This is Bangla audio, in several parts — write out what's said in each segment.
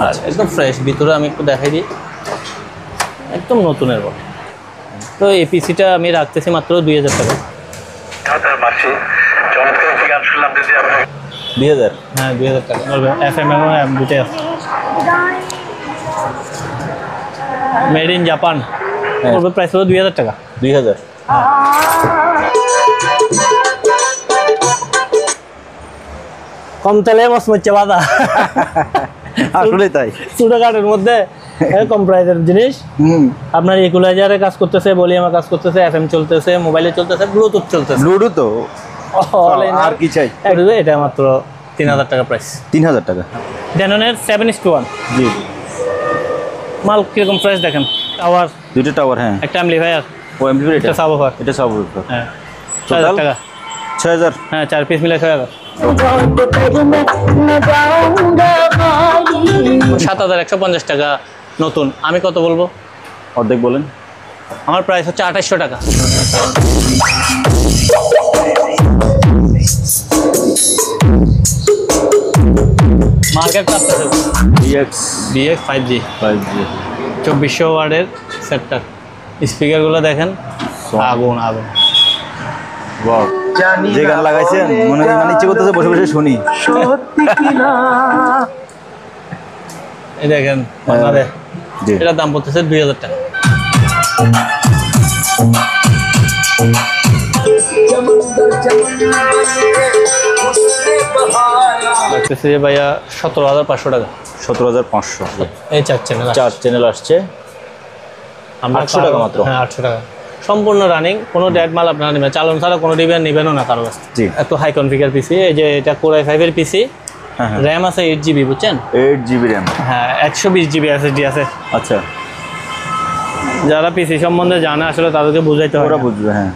আর একদম ফ্রেশ, ভিতরে আমি একটু দেখাই দিই, একদম নতুনের বটে। তো এই পিসিটা আমি রাখতেছি মাত্র 2000 টাকা। 2000? হ্যাঁ 2000 টাকা FM এবং M দুটোই আছে, made in Japan. Or price হলো 2000 টাকা। 2000? কম তেলে মচমচে বাদা। আসলে তাই, ছোটখাটোর মধ্যে কম প্রাইসের জিনিস। আপনার ইকুলাইজারে কাজ করতেছে, ভলিউমে কাজ করতেছে, FM চলতেছে, মোবাইলে চলতেছে, ব্লুটুথ চলতেছে। ব্লুটুথ আর কি চাই? এটা মাত্র 3000 টাকা প্রাইস। 3000 টাকা। ড্যাননের 7:1। জি। মাল কিরকম প্রাইস দেখেন। টাওয়ার, দুটো টাওয়ার, হ্যাঁ, একটা অ্যাম্পলিফায়ার, ও অ্যাম্পলিফায়ার, এটা সাবওয়ুফার, এটা সাবওয়ুফার। হ্যাঁ, টোটাল 6000 টাকা। 6000? হ্যাঁ, 4 পিস মিলে 6000। 7150 টাকা নতুন। আমি কত বলবো? অর্ধেক বলেন। আমার প্রাইস হচ্ছে 2800 টাকা। মার্কেট কাটতেছে BX 5G 2400 ওয়াটের সেটটা। স্পিকারগুলো দেখেন, আগুন আগুন। ওয়াও, যে গান লাগাইছেন মনে ইচ্ছে করতেছে বসে বসে শুনি। এই দেখেন, এটার দাম পড়তেছে 2000 টাকা। লাগতেছে যে ভাইয়া 17500 টাকা। 17500? এই 4 চ্যানেল, 4 চ্যানেল আসছে। 800 টাকা মাত্র? হ্যাঁ 800 টাকা। সম্পূর্ণ রানিং, কোনো ডেড মাল আপনারা নেবেন, চালন ছাড়া কোনো নেবেনও না কারো কাছে। জি। এত হাই কনফিগার পিসি। এই যে এটা Core i5 এর পিসি, র্যাম আছে 8GB, বুঝছেন? 8GB RAM? হ্যাঁ, 120GB SSD আছে। আচ্ছা, যারা পিসি সম্বন্ধে জানে আসলে তাদেরকে বুঝাইতে হবে, ওরা বুঝবে। হ্যাঁ,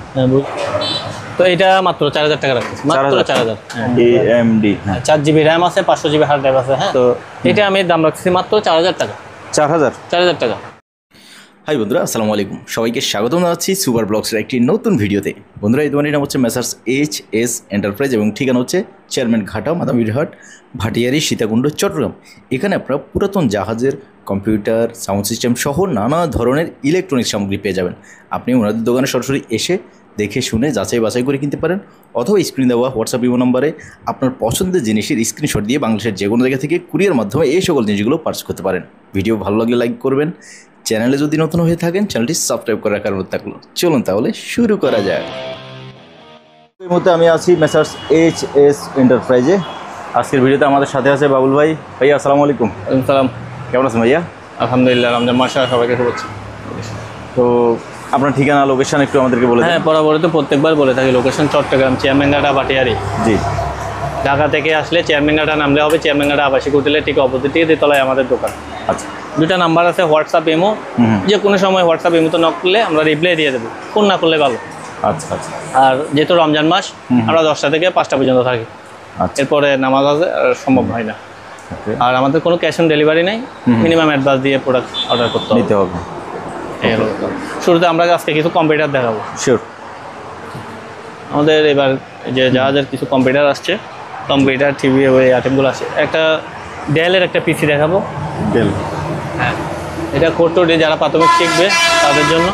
তো এটা মাত্র 4000 টাকা রাখছি, মাত্র 4000। AMD, 4GB র্যাম আছে, 500GB হার্ড ড্রাইভ আছে। হ্যাঁ, তো এটা আমি দাম রাখছি মাত্র 4000 টাকা। 4000 টাকা। হাই বন্ধুরা, আসসালামু আলাইকুম। সবাইকে স্বাগতম জানাচ্ছি সুপার ব্লগসের একটি নতুন ভিডিওতে। বন্ধুরা, এই দোকানটির নাম হচ্ছে মেসার্স HS এন্টারপ্রাইজ এবং ঠিকানা হচ্ছে চেয়ারম্যান ঘাটা, মাদামিরহাট, ভাটিয়ারি, সীতাকুণ্ড, চট্টগ্রাম। এখানে আপনারা পুরাতন জাহাজের কম্পিউটার, সাউন্ড সিস্টেম সহ নানা ধরনের ইলেকট্রনিক্স সামগ্রী পেয়ে যাবেন। আপনি ওনাদের দোকানে সরাসরি এসে দেখে শুনে যাচাই বাছাই করে কিনতে পারেন, অথবা স্ক্রিন দেওয়া হোয়াটসঅ্যাপ ইমো নম্বরে আপনার পছন্দের জিনিসের স্ক্রিনশট দিয়ে বাংলাদেশের যে কোনো জায়গা থেকে কুরিয়ার মাধ্যমে এই সকল জিনিসগুলো পারচেজ করতে পারেন। ভিডিও ভালো লাগলে লাইক করবেন, চ্যানেলে যদি নতুন হয়ে থাকেন চ্যানেলটি সাবস্ক্রাইব করে রাখার অনুরোধ থাকলো। চলুন তাহলে শুরু করা যায়। এই মুহূর্তে আমি আছি মেসার্স HS এন্টারপ্রাইজে। আজকের ভিডিওতে আমাদের সাথে আছে বাবুল ভাই। ভাইয়া আসসালামু আলাইকুম। সালাম, কেমন আছেন ভাইয়া? আলহামদুলিল্লাহ, রমজান মাসে সবাইকে শুভেচ্ছা। তো আপনার ঠিকানা, লোকেশন একটু আমাদেরকে বলে দেন। হ্যাঁ, বরাবরই তো প্রত্যেকবার বলে থাকি, লোকেশন চট্টগ্রাম, চেয়ারম্যান ঘাটা, ভাটিয়ারি। জি। ঢাকা থেকে আসলে চেয়ারম্যান ঘাটা নামলে হবে, চেয়ারম্যান ঘাটা আবাসিক হোটেলে ঠিক অপোজিটে দ্বিতলায় আমাদের দোকান। আচ্ছা, দুটা নাম্বার আছে, হোয়াটসঅ্যাপ ইমো। যে কোনো সময় হোয়াটসঅ্যাপ ইমোতে নক করলে আমরা রিপ্লাই দিয়ে দেবো, ফোন না করলে ভালো। আচ্ছা আচ্ছা। আর যেহেতু রমজান মাস, আমরা 10টা থেকে 5টা পর্যন্ত থাকি। আচ্ছা, এরপরে নামাজ আছে, আর সম্ভব হয় না। আর আমাদের কোনো ক্যাশ অন ডেলিভারি নেই, মিনিমাম অ্যাডভান্স দিয়ে প্রোডাক্ট অর্ডার করতে নিতে হবে। এই হলো। শুরুতে আমরা আজকে কিছু কম্পিউটার দেখাবো। শিওর। আমাদের এবার যে জাহাজের কিছু কম্পিউটার আসছে, কম্পিউটার, টিভি, ওই আইটেমগুলো আছে। একটা ডেলের একটা পিসি দেখাবো। ডেল? হ্যাঁ, এটা কোর টু ডি, যারা প্রাথমিক শিখবে তাদের জন্য।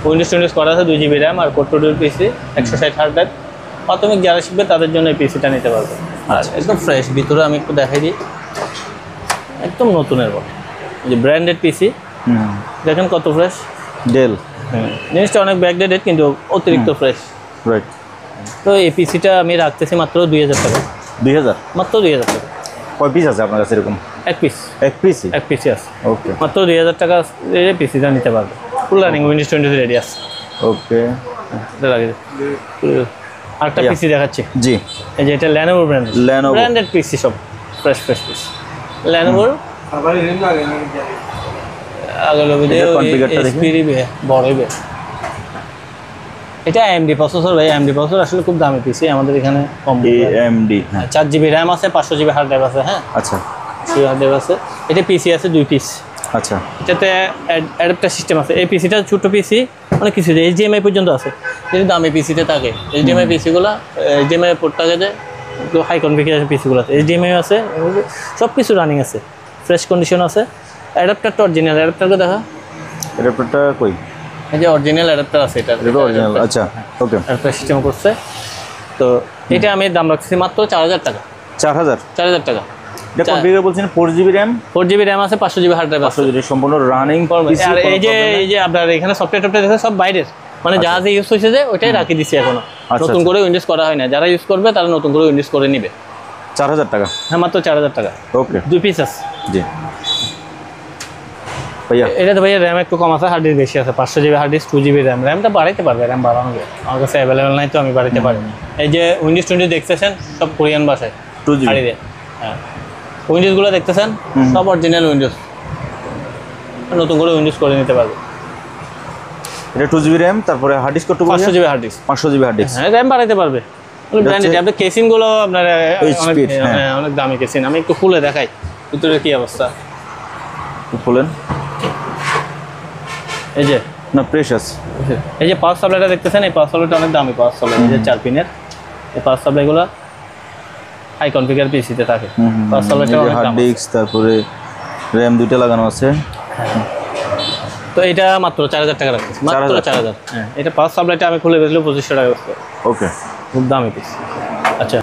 উইন্ডোজ করা আছে, 2GB র্যাম আর কোর টু ডির পিসি, 160 হার্ড ড্রাইভ। প্রাথমিক যারা শিখবে তাদের জন্য এই পিসিটা নিতে পারবে। আচ্ছা, একদম ফ্রেশ, ভিতরে আমি একটু দেখাই দিই, একদম নতুনের বটে। যে ব্র্যান্ডেড পিসি, দেখেন কত ফ্রেশ। ডেল? জিনিসটা অনেক ব্যাকডেটেড কিন্তু অতিরিক্ত ফ্রেশ। রাইট। তো এই পিসিটা আমি রাখতেছি মাত্র 2000 টাকা। 2000? মাত্র 2000 টাকা। কয় পিস আছে আপনার কাছে এরকম? এক পিস। এক পিসই? এক পিসি আছে। ওকে। মাত্র 2000 টাকা পিসিটা নিতে পারবে। ফুল রানিং, উইন্ডোজ 20 রেডি আছে। ওকে। আরেকটা পিসি দেখাচ্ছি। জি। এই যে এটা ল্যানোভো ব্র্যান্ডেড। ল্যানোভো ব্র্যান্ডেড পিসি, সব ফ্রেশ ফ্রেশ পিস। ল্যানোভোর কনফিগারটা বড় হইবে। এটা AMD প্রসেসর ভাই। AMD প্রসেসর আসলে খুব দামি পিসি আমাদের এখানে। কম AMD? হ্যাঁ। 4GB র্যাম আছে, 500GB হার্ড ড্রাইভ আছে। হ্যাঁ, আচ্ছা, হার্ড ড্রাইভ আছে। এটা পিসি আছে 2 পিস। আচ্ছা। এটাতে অ্যাডাপ্টার সিস্টেম আছে। এই পিসিটা ছোট পিসি, অনেক কিছু HDMI পর্যন্ত আছে। যদি দামি পিসিতে থাকে, HDMI পিসিগুলো, HDMI পোর্ট থাকে, যে একটু হাই কনফিগারেশন পিসিগুলো আছে, HDMI আছে, সব কিছু রানিং আছে। ফ্রেশ কন্ডিশন আছে। অ্যাডাপ্টারটা অরিজিনাল, অ্যাডাপ্টারকে দেখা, অ্যাডাপ্টারটা কই? এই যে অরিজিনাল অ্যাডাপ্টার আছে, এটা এটা অরিজিনাল, আচ্ছা ওকে। অ্যাডাপ্টার সিস্টেম করছে। তো এটা আমি দাম রাখছি মাত্র 4000 টাকা। 4000 টাকা। এটা কনফিগার বলছেন 4GB RAM, 4GB RAM আছে, 500GB হার্ড ড্রাইভ আছে। 500GB সম্পূর্ণ রানিং। আর এই যে আপনার এখানে সফটওয়্যার দেখে সব বাইরের, মানে জাহাজে ইউজ হয়েছে যে ওইটাই রাখি দিছি এখনো, নতুন করে উইন্ডোজ করা হয় না। যারা ইউজ করবে তারা নতুন করে উইন্ডোজ করে নিবে। 4000 টাকা? হ্যাঁ, মাত্র 4000 টাকা। ওকে, 2 পিস আছে। জি ভাইয়া। এটা তো ভাইয়া র্যাম একটু কম আছে, হার্ড ডিস্ক বেশি আছে, 500GB hard disk, 2GB RAM. র্যামটা বাড়াইতে পারবে, র্যাম বাড়ানো যায়, আমার কাছে অ্যাভেলেবেল নাই তো আমি বাড়াইতে পারি না। এই যে উইন্ডোজ 20 দেখতেছেন সব কোরিয়ান ভাষায়, 2GB। হ্যাঁ, উইন্ডোজগুলো দেখতেছেন সব অরিজিনাল উইন্ডোজ, নতুন করে উইন্ডোজ করে নিতে পারবে। এটা 2GB RAM, তারপরে হার্ড ডিস্ক কত? 500GB hard disk. 500GB hard disk. হ্যাঁ, র্যাম বাড়াইতে পারবে। ব্র্যান্ডেড আপনার কেসিং গুলো আপনার অনেক দামি কেসিং। আমি একটু খুলে দেখাই ভিতরে কি অবস্থা। খুলেন। এই যে না প্রেশাস, এই যে পাওয়ার সাপ্লাইটা দেখতেছেন, এই পাওয়ার সাপ্লাইটা অনেক দামি পাওয়ার সাপ্লাই। এই যে 4 পিনের এই পাওয়ার সাপ্লাইগুলো হাই কনফিগার পিসিতে থাকে। পাওয়ার সাপ্লাইটা অনেক হার্ড দাম। ডিস্ক, তারপরে RAM দুইটা লাগানো আছে। তো এটা মাত্র 4000 টাকা রাখতেছি, মাত্র 4000। হ্যাঁ, এটা পাওয়ার সাপ্লাইটা আমি খুলে বেচলেও 2500 টাকা বসবে। ওকে, খুব দামি পিস। আচ্ছা,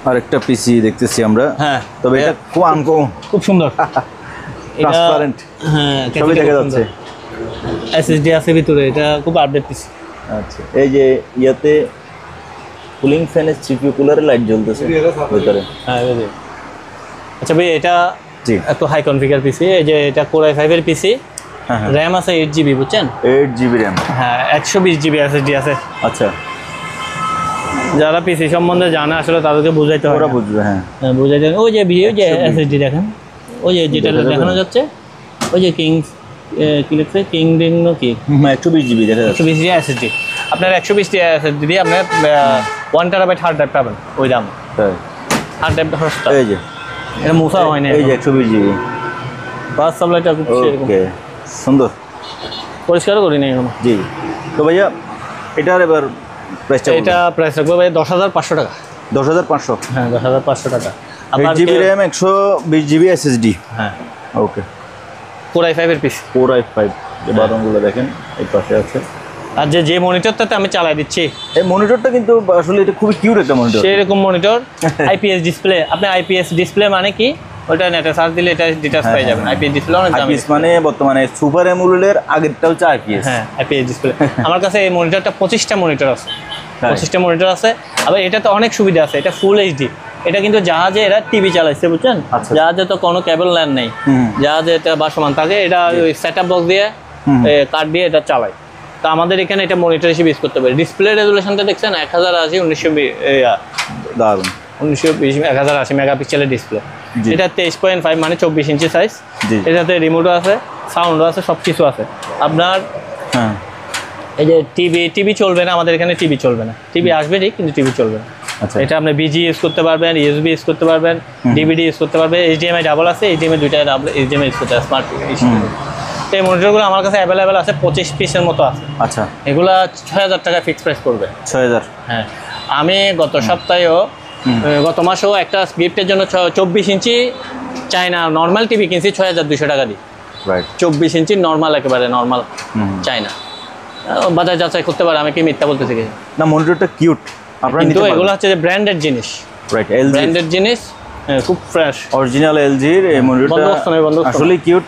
আরেকটা পিসি দেখতেছি আমরা। হ্যাঁ, তবে এটা খুব সুন্দর, ট্রান্সপারেন্ট, হ্যাঁ সবই দেখা যাচ্ছে। এসএসডি আছে ভিতরে, এটা খুব আপডেট পিসি। আচ্ছা, এই যে ইয়াতে কুলিং ফ্যানের সিপিইউ কুলারে লাইট জ্বলতেছে ভিতরে। হ্যাঁ, এই যে। আচ্ছা ভাই, এটা জি একটু হাই কনফিগার পিসি। এই যে এটা Core i5 এর পিসি, হ্যাঁ, র্যাম আছে 8GB, বুঝছেন? 8GB RAM, হ্যাঁ, 120GB এসএসডি আছে। আচ্ছা যারা পিসি সম্বন্ধে জানে আসলে তাদেরকে বুঝাইতে হয়, ওরা বুঝবে। হ্যাঁ, বুঝাইতে। ওই যে এসএসডি দেখেন, ওই যে যেটা দেখানো যাচ্ছে, ওই যে কিং কি লিখছে, কিং ডিং কি 120GB দেখা যাচ্ছে। 120 এসএসডি। আপনার 120 এসএসডি দিয়ে আপনার 1 TB হার্ড ড্রাইভ পাবেন ওই দাম। তাই হার্ড ড্রাইভ সস্তা, এই যে এটা মুসা হয় না। এই যে 120GB। পাওয়ার সাপ্লাইটা খুব সেরকম ওকে, সুন্দর, পরিষ্কারও করি না এখনো। জি। তো ভাইয়া এটার এবার প্রাইসটা? এটা প্রাইস রাখবো ভাই 10,500 টাকা। 10,500? হ্যাঁ, 10,500 টাকা। আবার 8GB RAM, 120GB SSD। হ্যাঁ, ওকে, Core i5 এর পিসি। Core i5, যে বাটনগুলো দেখেন এই পাশে আছে। আর যে মনিটরটাতে আমি চালাই দিচ্ছি, এই মনিটরটা কিন্তু আসলে এটা খুবই কিউট একটা মনিটর। সেরকম মনিটর, আইপিএস ডিসপ্লে। আপনি আইপিএস ডিসপ্লে মানে কি, ওটা নেটে সার্চ দিলে এটা ডিটেইলস পেয়ে যাবেন। আইপিএস ডিসপ্লে অনেক দামি। আইপিএস মানে বর্তমানে সুপার অ্যামোলেড, আগেরটা হচ্ছে আইপিএস। হ্যাঁ, আইপিএস ডিসপ্লে। আমার কাছে এই মনিটরটা 25টা মনিটর আছে, 25টা মনিটর আছে। আবার এটাতে অনেক সুবিধা আছে, এটা ফুল এইচডি। এটা কিন্তু জাহাজে এরা টিভি চালাইছে, বুঝছেন? জাহাজে তো কোনো কেবল লাইন নেই, জাহাজে এটা বাসমান থাকে, এটা ওই সেটআপ বক্স দিয়ে কার্ড দিয়ে এটা চালায়। তো আমাদের এখানে এটা মনিটর হিসেবে ইউজ করতে পারে। ডিসপ্লে রেজুলেশনটা দেখছেন 1080 দারুণ, 1080 মেগাপিক্সেলের ডিসপ্লে। এটা 23.5 মানে 24 ইঞ্চি সাইজ। এটাতে রিমোটও আছে, সাউন্ডও আছে, সব কিছু আছে। আপনার হ্যাঁ, এই যে টিভি চলবে না, আমাদের এখানে টিভি চলবে না। টিভি আসবে ঠিক, কিন্তু টিভি চলবে না। আচ্ছা, এটা আপনি বিজি ইউজ করতে পারবেন, ইউএসবি ইউজ করতে পারবেন, ডিভিডি ইউজ করতে পারবেন। এইচডিএমআই ডাবল আছে, এইচডিএমআই দুইটা ডাবল, এইচডিএমআই ইউজ করতে পারবেন স্মার্ট টিভি। তো এই মনিটরগুলো আমার কাছে অ্যাভেলেবেল আছে, 25 পিসের মতো আছে। আচ্ছা, এগুলা 6,000 টাকা ফিক্স প্রাইস করবে। 6,000? হ্যাঁ, আমি গত সপ্তাহেও গত মাসেও একটা গিফটের জন্য 24 ইঞ্চি চাইনা নর্মাল টিভি কিনছি 6,200 টাকা দিই। রাইট, 24 ইঞ্চি নর্মাল, একেবারে নর্মাল চাইনা। বাজার যাচাই করতে পারে, আমি কি মিথ্যা বলতেছি কি না? মনিটরটা কিউট, আপনারা নিতে কিন্তু পারেন। এগুলো হচ্ছে যে ব্র্যান্ডেড জিনিস। রাইট, এলজি ব্র্যান্ডেড জিনিস, খুব ফ্রেশ, অরিজিনাল এলজির এই মনিটরটা আসলে কিউট।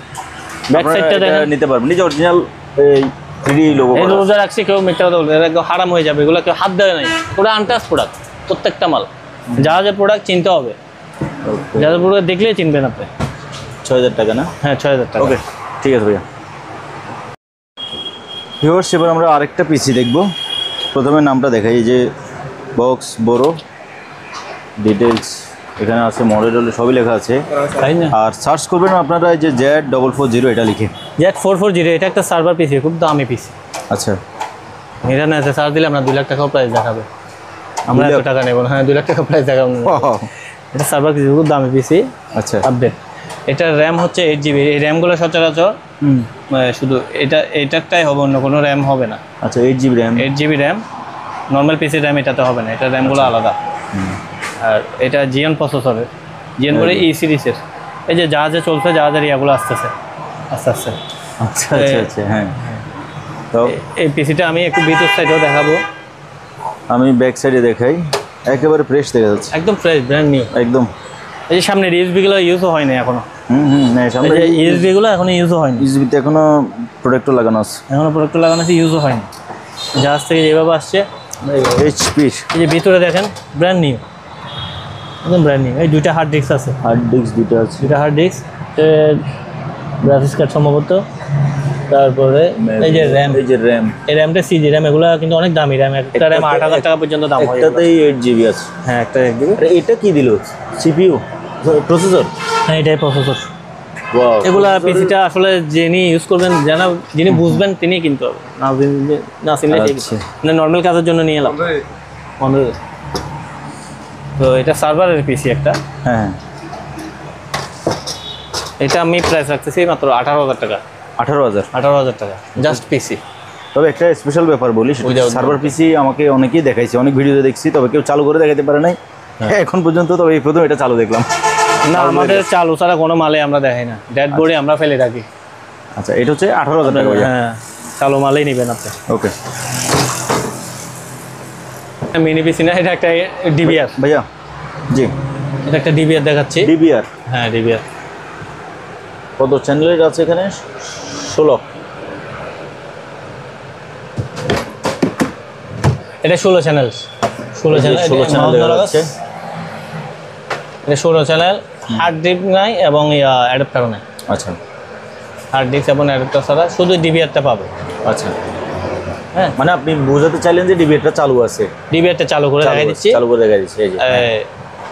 ব্যাক সাইডটা দেখেন, নিতে পারবেন, নিজে অরিজিনাল এই 3D লোগো এই রোজা রাখছি, কেউ মিথ্যা কথা বলবে, এটা হারাম হয়ে যাবে। এগুলো কেউ হাত দেয় নাই, পুরো আনটাচ প্রোডাক্ট, প্রত্যেকটা মাল। জাহাজের প্রোডাক্ট চিনতে হবে, জাহাজের প্রোডাক্ট দেখলেই চিনবেন আপনি। 6,000 টাকা না? হ্যাঁ, 6,000 টাকা। ওকে, ঠিক আছে ভাইয়া। ভিউয়ার্স, এবার আমরা আরেকটা পিসি দেখব। প্রথমে নামটা দেখাই, যে বক্স বড়, ডিটেলস এখানে আছে, মডেল সবই লেখা আছে। তাই না? আর সার্চ করবেন আপনারা এই যে Z440 এটা লিখে। Z440, এটা একটা সার্ভার পিসি, খুব দামি পিসি। আচ্ছা, এটা না সার্চ দিলে আপনার 2 লাখ টাকাও প্রাইস দেখাবে। আমরা এত টাকা নেব না। হ্যাঁ, 2 লাখ টাকা প্রাইস দেখাবো না। এটা সার্ভার পিসি, খুব দামি পিসি। আচ্ছা, আপডেট। এটার র্যাম হচ্ছে 8GB। এই র্যামগুলো সচরাচর শুধু এটারটাই হবে, অন্য কোনো র্যাম হবে না। আচ্ছা, 8GB RAM। 8GB RAM, normal PC RAM এটাতে হবে না, এটার র্যামগুলো আলাদা। আর এটা জিএন প্রসেসরের, জিএন করে ই সিরিজের। এই যে জাহাজে চলছে, জাহাজের ইয়াগুলো আসতেছে আস্তে আস্তে। আচ্ছা আচ্ছা আচ্ছা, হ্যাঁ। তো এই পিসিটা আমি একটু ভিতর সাইডেও দেখাবো। আমি ব্যাক সাইডে দেখাই, একেবারে ফ্রেশ দেখা যাচ্ছে, একদম ফ্রেশ, ব্র্যান্ড নিউ একদম। এই যে সামনে ইউএসবিগুলো ইউজও হয়নি এখনো। না সামনে ইউএসবিগুলো এখনো ইউজও হয়নি, ইউএসবিতে এখনো প্রোডাক্টও লাগানো আছে, এখনো প্রোডাক্ট লাগানো আছে, ইউজও হয়নি। জাহাজ থেকে যেভাবে আসছে, এইচপি। এই যে ভিতরে দেখেন ব্র্যান্ড নিউ, একদম ব্র্যান্ড নিউ। এই দুইটা হার্ড ডিস্ক আছে, হার্ড ডিস্ক দুটো আছে, দুইটা হার্ড ডিস্ক, গ্রাফিক্স কার্ড সম্ভবত। তারপরে এই যে র্যাম, এই যে র্যাম, এই র্যামটা সিজি র্যাম, এগুলো কিন্তু অনেক দামি র্যাম। একটা র্যাম 8,000 টাকা পর্যন্ত দাম হয়। একটাতেই 8 GB আছে। হ্যাঁ, একটা একদিকে। আরে এটা কি দিল? CPU, processor? হ্যাঁ, এটাই প্রসেসর। ওয়াও, এগুলা পিসিটা আসলে যিনি ইউজ করবেন, যিনি বুঝবেন তিনি কিনতে হবে, না চিনলে আচ্ছা। মানে নর্মাল কাজের জন্য নিয়ে এলাম। তো এটা সার্ভারের পিসি একটা। হ্যাঁ, এটা আমি প্রাইস রাখতেছি মাত্র 18,000 টাকা। 18,000? 18,000 টাকা জাস্ট পিসি। তবে একটা স্পেশাল ব্যাপার বলি, সার্ভার পিসি আমাকে অনেকেই দেখাইছে, অনেক ভিডিওতে দেখছি, তবে কেউ চালু করে দেখাতে পারে নাই এখন পর্যন্ত। তবে এই প্রথম এটা চালু দেখলাম। না, আমাদের চালু ছাড়া কোনো মালে আমরা দেখাই না, ড্যাড বোর্ডে আমরা ফেলে রাখি। আচ্ছা, এটা হচ্ছে 18,000 টাকা? হ্যাঁ, চালু মালেই নেবেন আপনি। ওকে। মিনি পিসি না, এটা একটা ডিবিআর ভাইয়া। জি, এটা একটা ডিবিআর দেখাচ্ছি। ডিবিআর? হ্যাঁ, ডিবিআর। কত চ্যানেলের আছে এখানে? 16। এটা 16 চ্যানেল, 16 চ্যানেল, 16 চ্যানেল দেখা যাচ্ছে। এটা 16 চ্যানেল, হার্ড ডিস্ক নাই এবং অ্যাডাপ্টারও নাই। আচ্ছা, হার্ড ডিস্ক এবং অ্যাডাপ্টার ছাড়া শুধু ডিবিআরটা পাবে। আচ্ছা, হ্যাঁ, মানে আপনি বোঝাতে চাইলেন যে ডিবিআরটা চালু আছে? ডিবিআরটা চালু করে দেখাই দিচ্ছি, চালু করে দেখাই দিচ্ছি। এই যে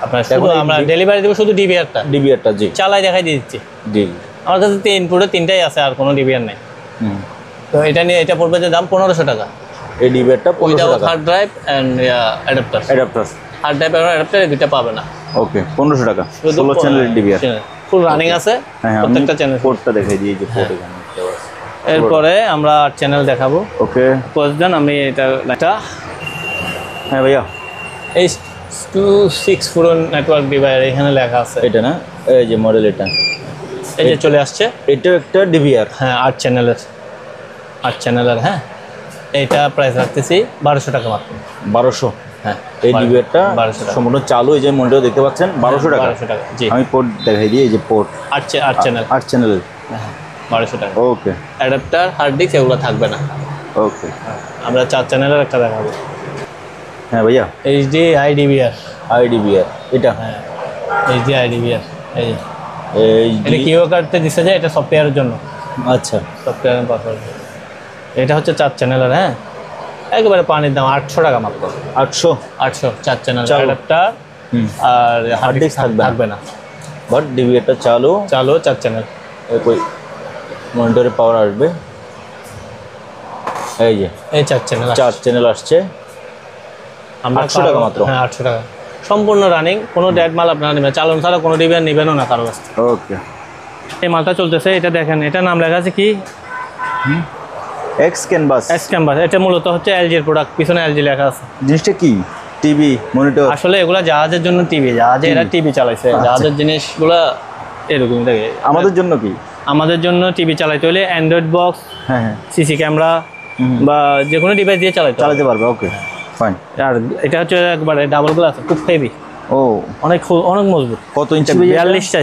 আপনার শুধু আমরা ডেলিভারি দেবো শুধু ডিবিআরটা। ডিবিআরটা? জি, চালাই দেখাই দিচ্ছি। জি, আমার কাছে ইনপুটে 3টাই আছে, আর কোনো ডিবিআর নাই। তো এটা নিয়ে এটা পড়বে যে দাম 1500 টাকা। এই ডিবিআরটা 1500 টাকা? Hard drive and adapter. Adapter, hard drive এবং অ্যাডাপ্টার এই দুটো পাবে না। ওকে, 1500 টাকা 16 চ্যানেলের ডিবিআর। ফুল রানিং আছে প্রত্যেকটা চ্যানেল। পোর্টটা দেখাই দিই, যে পোর্ট এখানে। এরপরে আমরা চ্যানেল দেখাবো। ওকে, দেন আমি এটা হ্যাঁ ভাইয়া। H.264 নেটওয়ার্ক ডিভাইস এখানে লেখা আছে। এটা না, এই যে মডেল, এটা এই যে চলে আসছে। এটা একটা ডিবিআর? হ্যাঁ, 8 চ্যানেলের। হ্যাঁ, এইটা প্রাইস রাখতেছি 1200 টাকা মাত্র। 1200? হ্যাঁ, এই ডিবিআরটা 1200 টাকা সম্পূর্ণ চালু। এই যে মনিটর দেখতে পাচ্ছেন, 1200 টাকা? 1200 টাকা, জি। আমি পোর্ট দেখাই দিই, এই যে পোর্ট 8 চ্যানেল, 8 চ্যানেল। হ্যাঁ, 1200 টাকা। ওকে, অ্যাডাপ্টার, হার্ড ডিস্ক এগুলো থাকবে না। ওকে, আমরা 4 চ্যানেলের একটা দেখাবো। হ্যাঁ ভাইয়া। HDI DVR। IDBR এটা? হ্যাঁ, HDI DVR। এই যে এই এটা কিউ কার্ডতে দিচ্ছে যে এটা সফটওয়্যারের জন্য। আচ্ছা, সফটওয়্যার পাসওয়ার্ড। এটা হচ্ছে 4 চ্যানেলের। হ্যাঁ, একেবারে পানির দাম 800 টাকা মাত্র। 800? 4 চ্যানেল অ্যাডাপ্টার আর হার্ড ডিস্ক থাকবে না। বাট ডিবিআরটা চালু 4 চ্যানেল। কই মনিটরে পাওয়ার আসবে? এই যে এই 4 চ্যানেল, 4 চ্যানেল আসছে। আমরা 800 টাকা মাত্র? হ্যাঁ, 800 টাকা সম্পূর্ণ রানিং। কোনো ডেড মাল আপনারা নেবেন, চালন ছাড়া কোনো ডিবিআর নেবেনও না কারো কাছ থেকে। ওকে, এই মালটা চলতেছে। এটা দেখেন, এটা নাম লেখা আছে কি? X canvas. এটা মূলত হচ্ছে এলজির প্রোডাক্ট, পিছনে এলজি লেখা আছে। জিনিসটা কি? TV monitor? আসলে এগুলা জাহাজের জন্য টিভি, জাহাজে এরা টিভি চালাইছে। জাহাজের জিনিসগুলা এরকমই থাকে। আমাদের জন্য কি? আমাদের জন্য টিভি চালাইতে হলে অ্যান্ড্রয়েড বক্স, হ্যাঁ হ্যাঁ, সিসি ক্যামেরা বা যে কোনো ডিভাইস দিয়ে চালাতে পারবে। ওকে, ফাইন। আর এটা হচ্ছে একবারে ডাবল গ্লাস, খুব হেভি। ও, অনেক মজবুত। কত ইঞ্চি?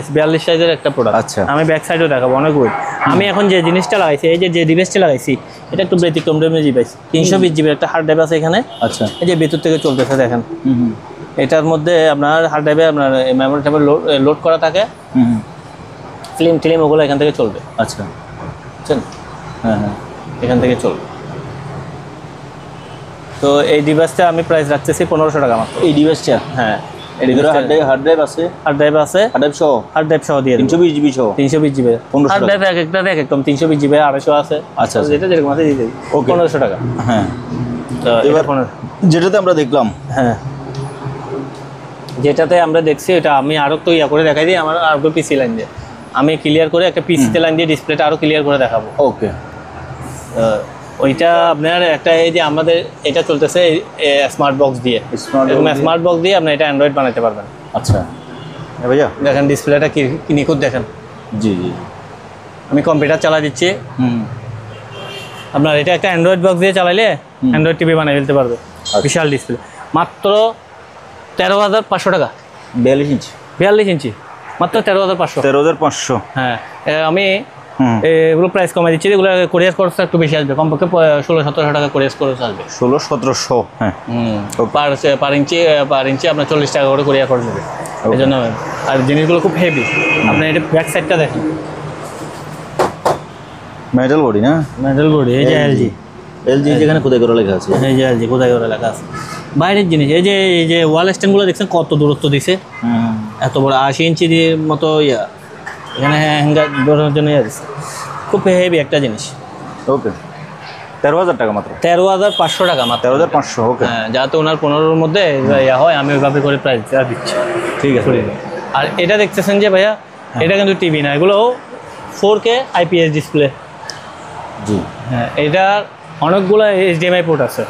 42 সাইজের একটা প্রোডাক্ট। আচ্ছা, আমি ব্যাক সাইডও দেখাবো, অনেক ওয়েট। আমি এখন যে জিনিসটা লাগাইছি, এই যে ডিভাইসটা লাগাইছি, এটা একটু ব্যতিক্রম ডিভাইস। 320 জিবি একটা হার্ড ড্রাইভ আছে এখানে। আচ্ছা, এই যে ভিতর থেকে চলতেছে দেখেন। এটার মধ্যে আপনার হার্ড ড্রাইভে আপনার মেমোরি ট্যাবে লোড করা থাকে, ফিল্ম ওগুলো এখান থেকে চলবে। আচ্ছা, বুঝছেন? হ্যাঁ হ্যাঁ, এখান থেকে চলবে। তো এই ডিভাইসটা আমি প্রাইস রাখতেছি 1500 টাকা মাত্র। এই ডিভাইসটা? হ্যাঁ, হার্ড ড্রাইভ আছে? হার্ড ড্রাইভ সহ দিয়ে 320 জিবি সহ? 320 জিবি। হার্ড ড্রাইভ একটা একদম 320 জিবি, 250 আছে। আচ্ছা, যেটা যেরকম আছে দিয়ে দেব। 1500 টাকা। হ্যাঁ, তো এবার যেটাতে আমরা দেখলাম, হ্যাঁ, যেটাতে আমরা দেখছি এটা আমি আরো তো করে দেখাই দিই। আমার আর পিসি লাইন দিয়ে আমি ক্লিয়ার করে একটা পিসিতে লাইন দিয়ে ডিসপ্লেটা আরো ক্লিয়ার করে দেখাবো। ওকে, ওইটা আপনার একটা এই যে আমাদের এটা চলতেছে স্মার্ট বক্স দিয়ে, স্মার্ট বক্স দিয়ে আপনি এটা অ্যান্ড্রয়েড বানাতে পারবেন। আচ্ছা ভাইয়া দেখেন ডিসপ্লেটা কি নিখুঁত দেখেন। জি জি আমি কম্পিউটার চালা দিচ্ছি, আপনার এটা একটা অ্যান্ড্রয়েড বক্স দিয়ে চালাইলে অ্যান্ড্রয়েড টিভি বানিয়ে ফেলতে পারবে। বিশাল ডিসপ্লে, মাত্র 13,500 টাকা। 42 ইঞ্চি 42 ইঞ্চি মাত্র 13,500। 13,500 হ্যাঁ আমি এগুলো প্রাইস কমাই দিচ্ছি। এগুলো কোরিয়ার খরচটা একটু বেশি আসবে, কমপক্ষে 1600-1700 টাকা কোরিয়ার খরচ আসবে। 1600-1700 হ্যাঁ। পার ইঞ্চি আপনার 40 টাকা করে কোরিয়ার খরচ হবে। এই জন্য আর জিনিসগুলো খুব হেভি। আপনি এটা ব্যাক সাইডটা দেখেন, মেটাল বডি না, মেটাল বডি। এই যে এলজি যেখানে কোথায় করে লেখা আছে, এই যে এলজি কোথায় করে লেখা আছে। বাইরের জিনিস এই যে ওয়াল স্ট্যান্ডগুলো দেখছেন কত দূরত্ব দিছে, এত বড় 80 ইঞ্চি দিয়ে মতো এখানে হ্যাঙ্গার ধরার জন্য দিচ্ছে। খুব হেভি একটা জিনিস। ওকে 13,000 টাকা মাত্র, 13,500 টাকা মাত্র। 13,500 ওকে। হ্যাঁ, যাতে ওনার 15-র মধ্যে হয় আমি ওইভাবে করে প্রাইস দিচ্ছি। ঠিক আছে। আর এটা দেখতেছেন যে ভাইয়া, এটা কিন্তু টিভি না, এগুলো 4K IPS ডিসপ্লে। জি হ্যাঁ, এটার অনেকগুলো HDMI পোর্ট আছে,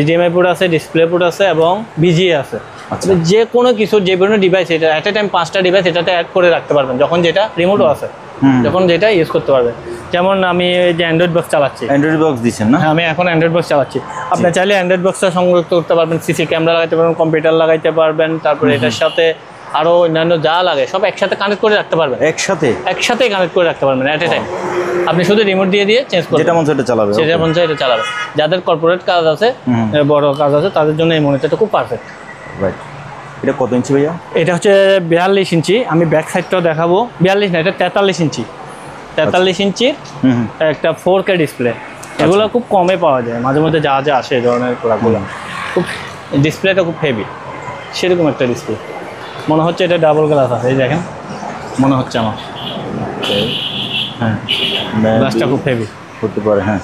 HDMI পোর্ট আছে, ডিসপ্লে পোর্ট আছে এবং BGA আছে। যে কোনো কিছু, যে কোনো ডিভাইস, এটা অ্যাট এ টাইম 5টা ডিভাইস এটাতে অ্যাড করে রাখতে পারবেন, যখন যেটা রিমোটও আছে, যখন যেটা ইউজ করতে পারবেন। যেমন আমি এই যে অ্যান্ড্রয়েড বক্স চালাচ্ছি, অ্যান্ড্রয়েড বক্স দিচ্ছেন না? হ্যাঁ, আমি এখন অ্যান্ড্রয়েড বক্স চালাচ্ছি। আপনি চাইলে অ্যান্ড্রয়েড বক্সটা সংযুক্ত করতে পারবেন, সিসি ক্যামেরা লাগাইতে পারবেন, কম্পিউটার লাগাইতে পারবেন, তারপরে এটার সাথে আরও অন্যান্য যা লাগে সব একসাথে কানেক্ট করে রাখতে পারবেন। একসাথে কানেক্ট করে রাখতে পারবেন অ্যাট এ টাইম। আপনি শুধু রিমোট দিয়ে চেঞ্জ করবেন, যেটা মন চায় এটা চালাবে, সেটা মন চায় এটা চালাবে। যাদের কর্পোরেট কাজ আছে, বড় কাজ আছে, তাদের জন্য এই মনিটরটা খুব পারফেক্ট। রাইট। এটা কত ইঞ্চি ভাইয়া? এটা হচ্ছে 42 ইঞ্চি। আমি ব্যাক সাইডটাও দেখাবো। 42 না, এটা 43 ইঞ্চি। 43 ইঞ্চির একটা 4K ডিসপ্লে। এগুলো খুব কমে পাওয়া যায়, মাঝে মধ্যে যা আসে এই ধরনের প্রোডাক্টগুলো। খুব ডিসপ্লেটা খুব হেভি, সেরকম একটা ডিসপ্লে। মনে হচ্ছে এটা ডাবল গ্লাস আছে, এই দেখেন, মনে হচ্ছে আমার। হ্যাঁ, গ্লাসটা খুব হেভি হতে পারে। হ্যাঁ,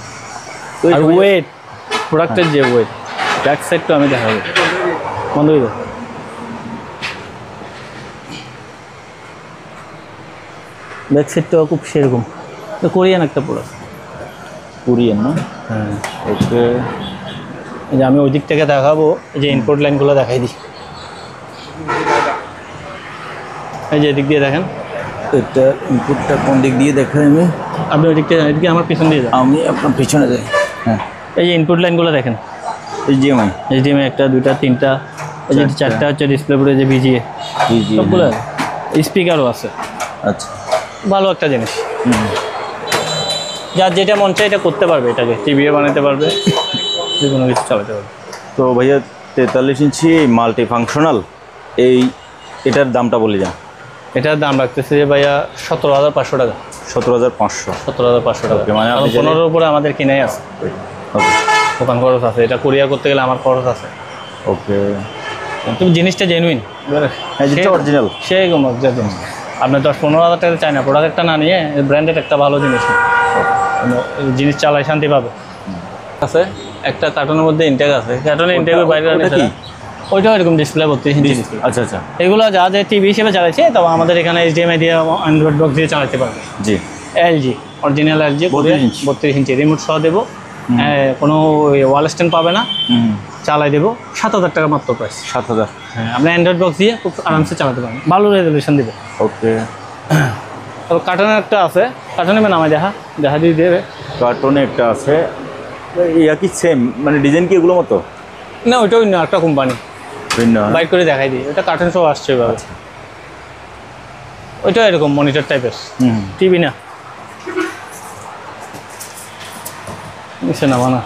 আর ওয়েট, প্রোডাক্টের যে ওয়েট, ব্যাক সাইডটা আমি দেখাবো। বন্ধ হয়ে যাবে। ব্যাক সাইডটাও খুব সেরকম, কোরিয়ান একটা প্রোডাক্ট। কোরিয়ান না? হ্যাঁ, ওকে। এই যে আমি ওই দিক থেকে দেখাবো, এই যে ইনপুট লাইনগুলো দেখাই দিই। এই যে এদিক দিয়ে দেখেন, এটা ইনপুটটা কোন দিক দিয়ে দেখাই আমি? আপনি ওই দিক থেকে, এদিকে আমার পিছন দিয়ে যান, আমি আপনার পিছনে যাই। হ্যাঁ, এই যে ইনপুট লাইনগুলো দেখেন, HDMI, HDMI 1, 2, 3, এই যে 4টা হচ্ছে ডিসপ্লে বোর্ডে যে BGA সবগুলো, স্পিকারও আছে। আচ্ছা, ভালো একটা জিনিস। যার যেটা মন চায় এটা করতে পারবে, এটাকে টিভিও বানাতে পারবে, যে কোনো কিছু চালাতে পারবে। তো ভাইয়া 43 ইঞ্চি মাল্টি ফাংশনাল, এটার দামটা বলে যান। এটার দাম রাখতেছে যে ভাইয়া 17,500 টাকা। 17,500 17,500 টাকা। মানে 15-র উপরে আমাদের কিনাই আছে, দোকান খরচ আছে, এটা কুরিয়ার করতে গেলে আমার খরচ আছে। ওকে, তুমি জিনিসটা জেনুইন, অরিজিনাল, সেরকম জিনিস। আপনি 10-15,000 টাকা চাই না, প্রোডাক্ট একটা না নিয়ে ব্র্যান্ডেড একটা ভালো জিনিস জিনিস চালাই শান্তি পাবে। আছে একটা কার্টনের মধ্যে ইনটেক আছে, কার্টনের ইনটেকের বাইরে ওইটাও এরকম ডিসপ্লে 32 ইঞ্চি ডিসপ্লে। আচ্ছা আচ্ছা, এগুলো যা যে টিভি হিসেবে চালাচ্ছে, তবে আমাদের এখানে HDMI দিয়ে অ্যান্ড্রয়েড বক্স দিয়ে চালাতে পারবে। জি, LG অরিজিনাল LG 32 ইঞ্চি রিমোট সহ দেবো, কোনো ওয়াল স্ট্যান্ড পাবে না, চালাই দেবো। 7,000 টাকা মাত্র প্রাইস। 7,000। হ্যাঁ, আমরা অ্যান্ড্রয়েড বক্স দিয়ে খুব আরামসে চালাতে পারবেন, ভালো রেজলিউশন দেবে। ওকে, তবে কার্টনের একটা আছে, কার্টনে নামায় দেখা দিয়ে দেবে। কার্টনে একটা আছে, ইয়া কি সেম মানে ডিজাইন কি এগুলো মতো? না, ওইটা অন্য একটা কোম্পানি, ভিন্ন। বাইক করে দেখাই দিই, ওটা কার্টন সব আসছে এভাবে। ওইটা এরকম মনিটর টাইপের, টিভি না। নিচে নামা না,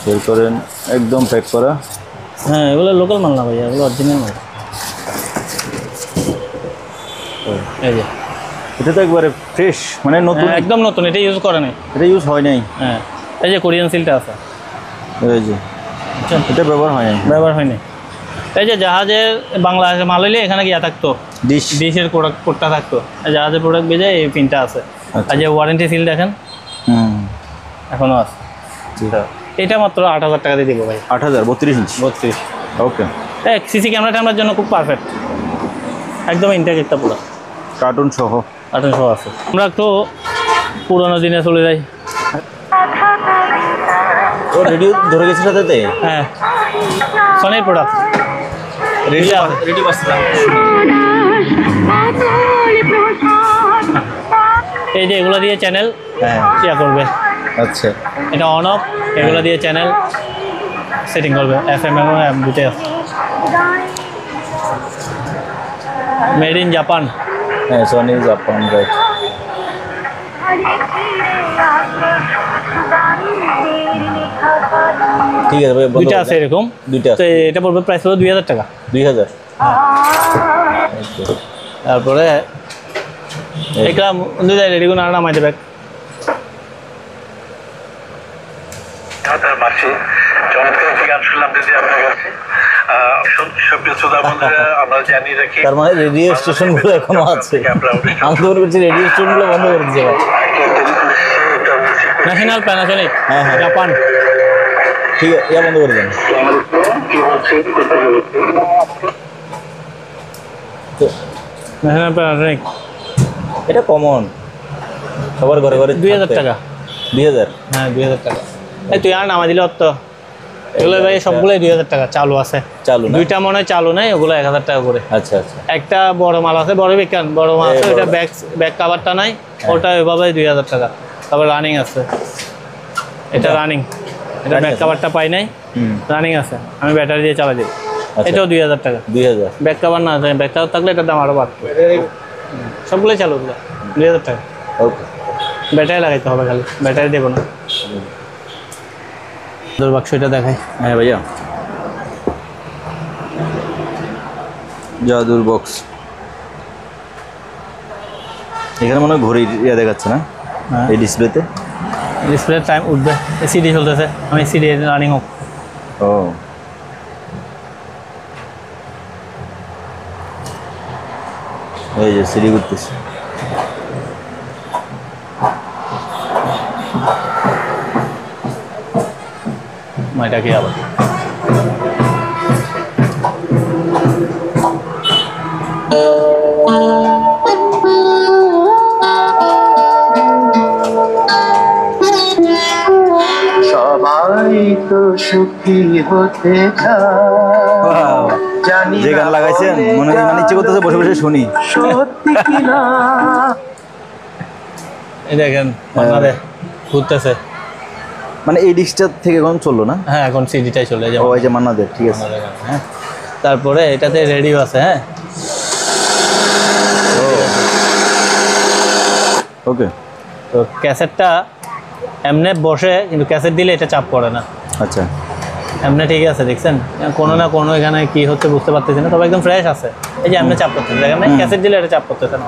বের করেন, একদম প্যাক করা। হ্যাঁ, এগুলো লোকাল মাল না ভাইয়া, এগুলো অরিজিনাল মাল। এই যে এটা তো একবারে ফ্রেশ, মানে নতুন, একদম নতুন, এটা ইউজ করে নাই, এটা ইউজ হয় নাই। হ্যাঁ, এই যে কোরিয়ান সিলটা আছে, এই যে এটা ব্যবহার হয় নাই, ব্যবহার হয়নি। এই যে জাহাজের বাংলাদেশে মাল হইলে এখানে গিয়া থাকতো, ডিশের কোডটা থাকতো, জাহাজের প্রোডাক্ট বেজে এই পিনটা আছে। আর যে ওয়ারেন্টি সিল দেখেন, এখনো আছে। এটা মাত্র 8,000 টাকা দিয়ে দিব ভাই। 8,000, 32 ইঞ্চি। 32। ওকে, সিসি ক্যামেরা ট্যামেরার জন্য খুব পারফেক্ট, একদম ইনটেক একটা পুরো কার্টুন সহ আছে। আমরা একটু পুরোনো দিনে চলে যায়। ও রেডিও ধরে গেছে সাথে? হ্যাঁ, সনির প্রোডাক্ট। রেডিও রেডিও পাচ্ছিলাম। এই যে এগুলো দিয়ে চ্যানেল হ্যাঁ ইয়া করবে। আচ্ছা, এটা অন অফ, এগুলো দিয়ে চ্যানেল সেটিং করবে। FM এবং AM দুটোই আছে। Made in Japan. হ্যাঁ সনি জাপান, রাইট। ঠিক আছে ভাই, দুইটা আছে এরকম, দুইটা তো এটা পড়বে প্রাইস হলো 2000 টাকা। 2000। তারপরে এটা দুইটা রেডি করে নামাই দেবে। মাসে চমৎকার একটি গান শুনলাম দিদি আপনার কাছে। সুপ্রিয় শ্রোতা বন্ধুরা, আমরা জানিয়ে রাখি তার মানে রেডিও স্টেশন গুলো এখনো আছে। আমি তো মনে করছি রেডিও স্টেশন গুলো বন্ধ করে দিয়েছে ভাই। ন্যাশনাল প্যানাসোনিক হ্যাঁ, হ্যাঁ। জাপান। ঠিক আছে, ইয়া বন্ধ করে দেন। ন্যাশনাল প্যানাসোনিক এটা কমন, সবার ঘরে ঘরে 2000 টাকা। 2000? হ্যাঁ 2000 টাকা। এই তুই আর নামা দিলে তো এগুলো ভাই সবগুলোই 2000 টাকা চালু আছে। চালু না? দুইটা মনে হয় চালু নাই, ওগুলো 1000 টাকা করে। আচ্ছা আচ্ছা। একটা বড় মাল আছে, বড় বিজ্ঞান বড় মাল আছে, ওটা ব্যাক কাভারটা নাই, ওটা ওইভাবে 2000 টাকা। তারপর রানিং আছে, এটা রানিং, এটা ব্যাক কাভারটা পাই নাই, রানিং আছে, আমি ব্যাটারি দিয়ে চালা দিই। এটাও 2000 টাকা। 2000? ব্যাক কাভার না, ব্যাক কাভার থাকলে এটার দাম আরও বাড়বে। সবগুলোই চালু 2000 টাকা। ওকে। ব্যাটারি লাগাইতে হবে, খালি ব্যাটারি দেবো না। বাক্স এটা দেখাই। হ্যাঁ ভাইয়া, জাদুর বক্স। এখানে মনে হয় ঘড়ি ইয়া দেখাচ্ছে না এই ডিসপ্লেতে? ডিসপ্লে টাইম উঠবে, সিডি চলতেছে, আমি সিডি রানিং হোক। ও এই যে সিডি করতেছে। এটা কি আবার সবাই তো সুখী হতে জানি যে গান লাগাইছেন মনে মানে ইচ্ছে করতেছে বসে বসে শুনি। সত্যি কিনা এই দেখেন বাংলাদেশ ঘুরতেছে। মানে এই ডিস্কটা থেকে এখন চললো না? হ্যাঁ এখন সিডিটাই চলে যাবে। ও এই যে মান্নাদের, ঠিক আছে। হ্যাঁ তারপরে এটাতে রেডিও আছে। হ্যাঁ ওকে। তো ক্যাসেটটা এমনি বসে, কিন্তু ক্যাসেট দিলে এটা চাপ পড়ে না। আচ্ছা, এমনি ঠিক আছে, দেখছেন কোনো না কোনো এখানে কি হচ্ছে বুঝতে পারতেছি না, তবে একদম ফ্রেশ আছে। এই যে এমনি চাপ করতেছে, দেখেন ক্যাসেট দিলে এটা চাপ করতেছে না।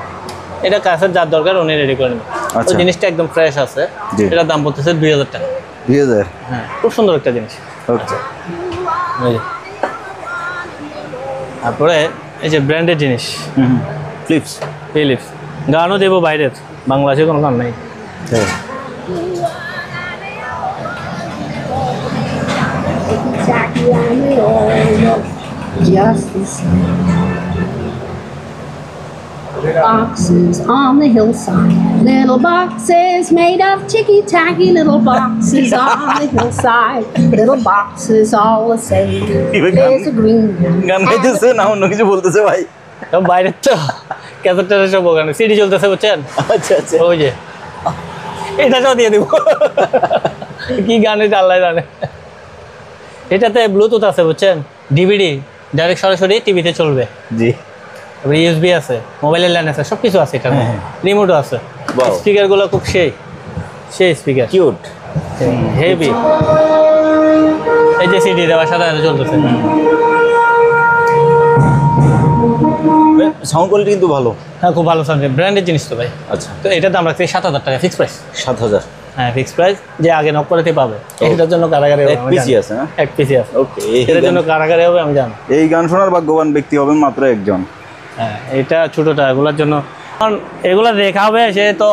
এটা ক্যাসেট যার দরকার উনি রেডি করে নেবেন। আচ্ছা। ওই জিনিসটা একদম ফ্রেশ আছে। এটার দাম পড়তেছে 2000 টাকা। 2000? হ্যাঁ খুব সুন্দর একটা জিনিস। ওকে। এই যে। তারপরে এই যে ব্র্যান্ডেড জিনিস, ফ্লিপস। ফিলিপস। গানও দেবো বাইরের, বাংলাদেশে কোনো গান নাই। হ্যাঁ Exactly on the oil, just the same. Boxes on the hillside, little boxes made of ticky-tacky, little boxes on the hillside, little boxes all the same. There's a green one. গান গাইতেছে না অন্য কিছু বলতেছে ভাই? সব বাইরের তো ক্যাসেটটা সব ওখানে সিডি চলতেছে, বুঝছেন? আচ্ছা আচ্ছা। ওই যে এটাও দিয়ে দিব। কি গান এটা আল্লাহ জানে। এটাতে ব্লুটুথ আছে, বুঝছেন? ডিভিডি ডাইরেক্ট সরাসরি টিভিতে চলবে। জি। তারপরে ইউএসবি আছে, মোবাইলের লাইন আছে, সব কিছু আছে এটার মধ্যে। হ্যাঁ। রিমোটও আছে। Wow. স্পিকারগুলো খুব সেই স্পিকার, কিউট, হেভি। এই যে সিডি দেওয়ার সাথে সাথে চলতেছে। সাউন্ড কোয়ালিটি কিন্তু ভালো। হ্যাঁ খুব ভালো সাউন্ড, ব্র্যান্ডের জিনিস তো ভাই। আচ্ছা, তো এটার দাম রাখছে 7000 টাকা, ফিক্স প্রাইস। 7000? হ্যাঁ ফিক্স প্রাইস, যে আগে নক করাতে পাবে। এটার জন্য কারাগারে এক পিসি আছে না? এক পিসি আছে। ওকে। এটার জন্য কারাগারে হবে আমি জানি। এই গান শোনার ভাগ্যবান ব্যক্তি হবেন মাত্র একজন। হ্যাঁ এটা ছোটোটা, এগুলোর জন্য, কারণ এগুলো দেখা হবে সে তো।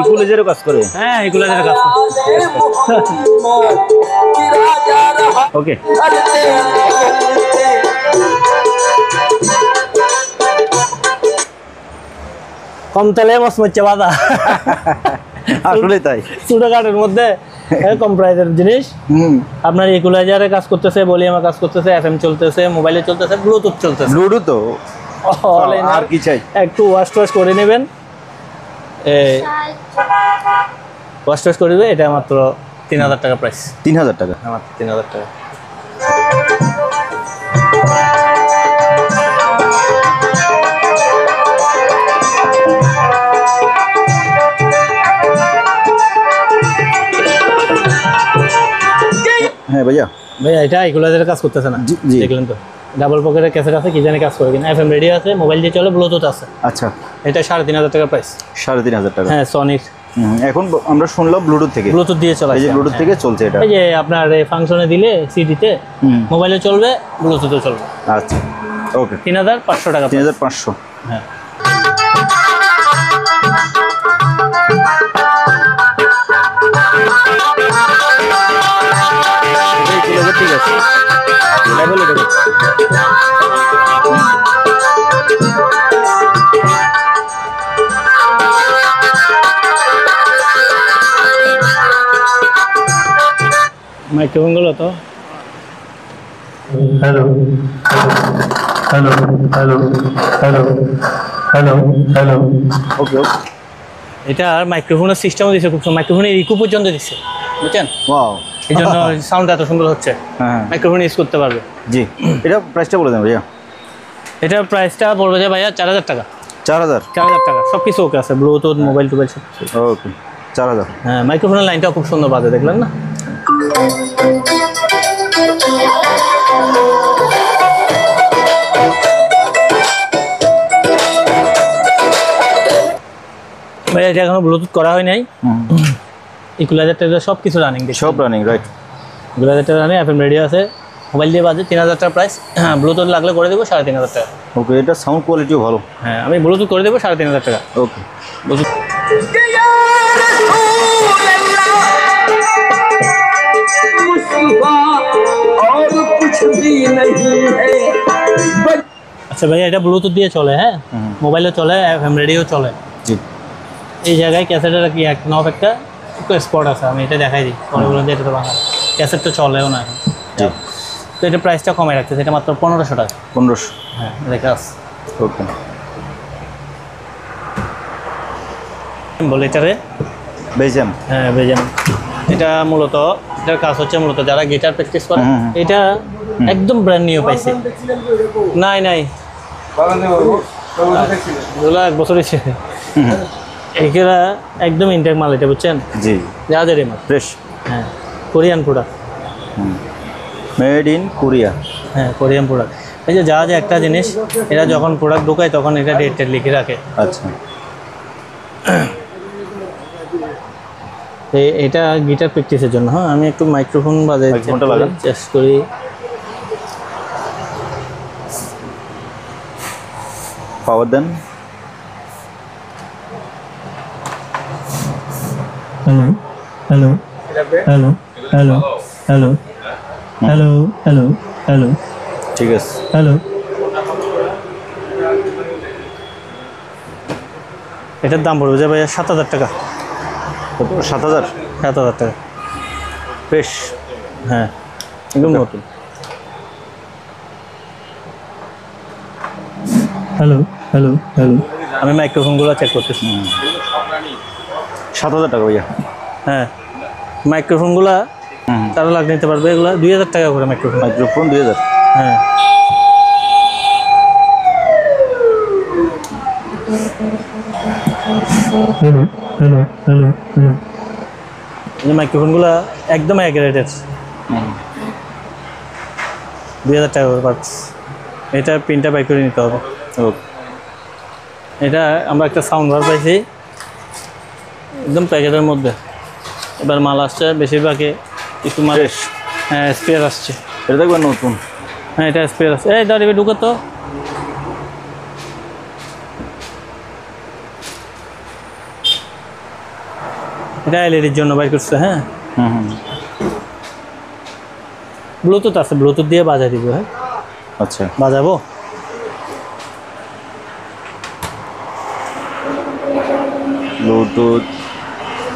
ইকুলাইজারও কাজ করে? হ্যাঁ এগুলো কাজ ওকে। কম তেলে মচমচে বাজা আসলে তাই। ছোটখাটোর মধ্যে কম প্রাইসের জিনিস। আপনার ইকুলাইজারে কাজ করতেছে, ভলিউমে কাজ করতেছে, এফএম চলতেছে, মোবাইলে চলতেছে, ব্লুটুথ চলতেছে। ব্লুটুথ তো আর কি চাই? একটু ওয়াশ করে নেবেন, ওয়াশ করে দেবে। এটা মাত্র 3000 টাকা প্রাইস। 3000 টাকা? মাত্র 3000 টাকা। হ্যাঁ ভাইয়া এটা ইকুলাইজারের কাজ করতেছে না, জি, জি। দেখলেন তো। ডাবল পকেটের ক্যাসেট আছে, কি জানি কাজ করে কিনা। এফএম রেডিও আছে, মোবাইল দিয়ে চলে, ব্লুটুথ আছে। আচ্ছা, এটা 3500 টাকা প্রাইস। 3500 টাকা? হ্যাঁ, সনির। এখন আমরা শুনলাম ব্লুটুথ থেকে, ব্লুটুথ দিয়ে চলে। এই যে ব্লুটুথ থেকে চলছে এটা। এই যে আপনার ফাংশনে দিলে সিডিতে, মোবাইলে চলবে, ব্লুটুথে চলবে। আচ্ছা, ওকে। 3500 টাকা। 3500। হ্যাঁ। ঠিক আছে, লেভেলে দেবো। মাইক্রোফোনগুলো তো hello hello hello hello hello hello. Okay okay. এটা মাইক্রোফোনের সিস্টেমও দিচ্ছে, খুব সুন্দর। মাইক্রোফোনের ইকো পর্যন্ত দিচ্ছে, বুঝছেন? ওয়াও, এই জন্য সাউন্ড এত সুন্দর হচ্ছে। হ্যাঁ, মাইক্রোফোন ইউজ করতে পারবে। জি। এটা প্রাইসটা বলে দেন ভাইয়া। এটার প্রাইসটা পড়বে যে ভাইয়া 4000 টাকা। 4000? 4000 টাকা, সব কিছু ওকে আছে, ব্লুটুথ, মোবাইল টোবাইল সব কিছু। ওকে, 4000। হ্যাঁ, মাইক্রোফোনের লাইনটাও খুব সুন্দর বাজে, দেখলেন না? ভাই এটা এখনো ব্লুটুথ করা হয় নাই। ইকুলাইজারটা সব কিছু রানিং, সব রানিং, রাইট? ইকুলাইজারটা রানিং, এফএম রেডিও আছে, মোবাইল দিয়ে বাজে। 3000 টাকা প্রাইস। হ্যাঁ, ব্লুটুথ লাগলে করে দেবো 3500 টাকা। ওকে, এটা সাউন্ড কোয়ালিটিও ভালো। হ্যাঁ, আমি ব্লুটুথ করে দেবো 3500 টাকা। ওকে। ব্লুটুথ আচ্ছা ভাইয়া, এটা ব্লুটুথ দিয়ে চলে। হ্যাঁ, মোবাইলে চলে, এফএম রেডিও চলে। জি। এই জায়গায় ক্যাসেটের কি এক নব একটা স্পট আছে, আমি এটা দেখাই দিই। পরে বলেন যে এটা তো বাংলা ক্যাসেট তো চলেও না এখন। জি। তো এটা প্রাইসটা কমে রাখতেছে, এটা মাত্র 1500 টাকা। 1500? হ্যাঁ, দেখা আছে। ওকে। বলে এটারে বেজাম? হ্যাঁ, বেজাম। এটা মূলত, এটার কাজ হচ্ছে মূলত যারা গিটার প্র্যাকটিস করে। এটা একদম ব্র্যান্ড নিউ পাইছে। নাই এগুলা 1 বছরই ছিল। এগুলা একদম ইনটেক মাল, এটা বুঝছেন? জি। জাহাজের মাল, ফ্রেশ। হ্যাঁ, Korean product. Made in Korea. হ্যাঁ, কোরিয়ান প্রোডাক্ট। এই যে জাহাজে একটা জিনিস, এরা যখন প্রোডাক্ট ঢোকায় তখন এটা ডেট লিখে রাখে। আচ্ছা। এটা গিটার প্র্যাকটিসের জন্য। হ্যাঁ, আমি একটু মাইক্রোফোন বাজাই চেষ্টা করি। পাওয়ার দেন। Hello hello hello hello hello hello hello hello. ঠিক আছে। হ্যালো। এটার দাম পড়বে যে ভাইয়া 7000 টাকা। 7000? 7000 টাকা। বেশ। হ্যাঁ, একদম নতুন। Hello hello hello. আমি মাইক্রোফোনগুলো চেক করতেছি। 7000 টাকা ভাইয়া? হ্যাঁ, মাইক্রোফোনগুলো তারা লাগ নিতে পারবে। এগুলো 2000 টাকা করে মাইক্রোফোন। মাইক্রোফোন 2000? হ্যাঁ। Hello hello hello hello. এই মাইক্রোফোনগুলো একদম অ্যাগ্রেডেড। 2000 টাকা করে পাচ্ছ। এটা প্রিন্টটা বাই করে নিতে হবে। ওকে। এটা আমরা একটা সাউন্ড বার পাইছি একদম প্যাকেটের মধ্যে। এবার মাল আসছে বেশিরভাগই কিছু মাল। হ্যাঁ, স্পেয়ার আসছে। এটা দেখবেন নতুন। হ্যাঁ, এটা স্পেয়ার আসছে। এই দাঁড়িয়ে ঢুকো তো। এটা এলইডির জন্য বাইর করছে। হ্যাঁ, ব্লুটুথ আছে, ব্লুটুথ দিয়ে বাজাই দিব। হ্যাঁ, আচ্ছা, বাজাবো। ব্লুটুথ,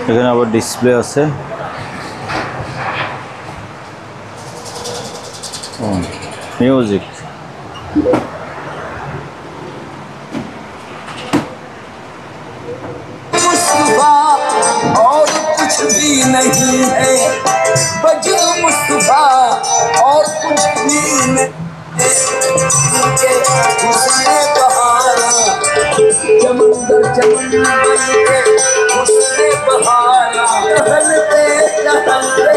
এখানে আবার ডিসপ্লে আছে। মিউজিক, और कुछ भी नहीं है बजू मुस्तफा और कुछ भी नहीं हुस्ने बहारा चमंदर चमन के हुस्ने बहारा टहलते टहलते।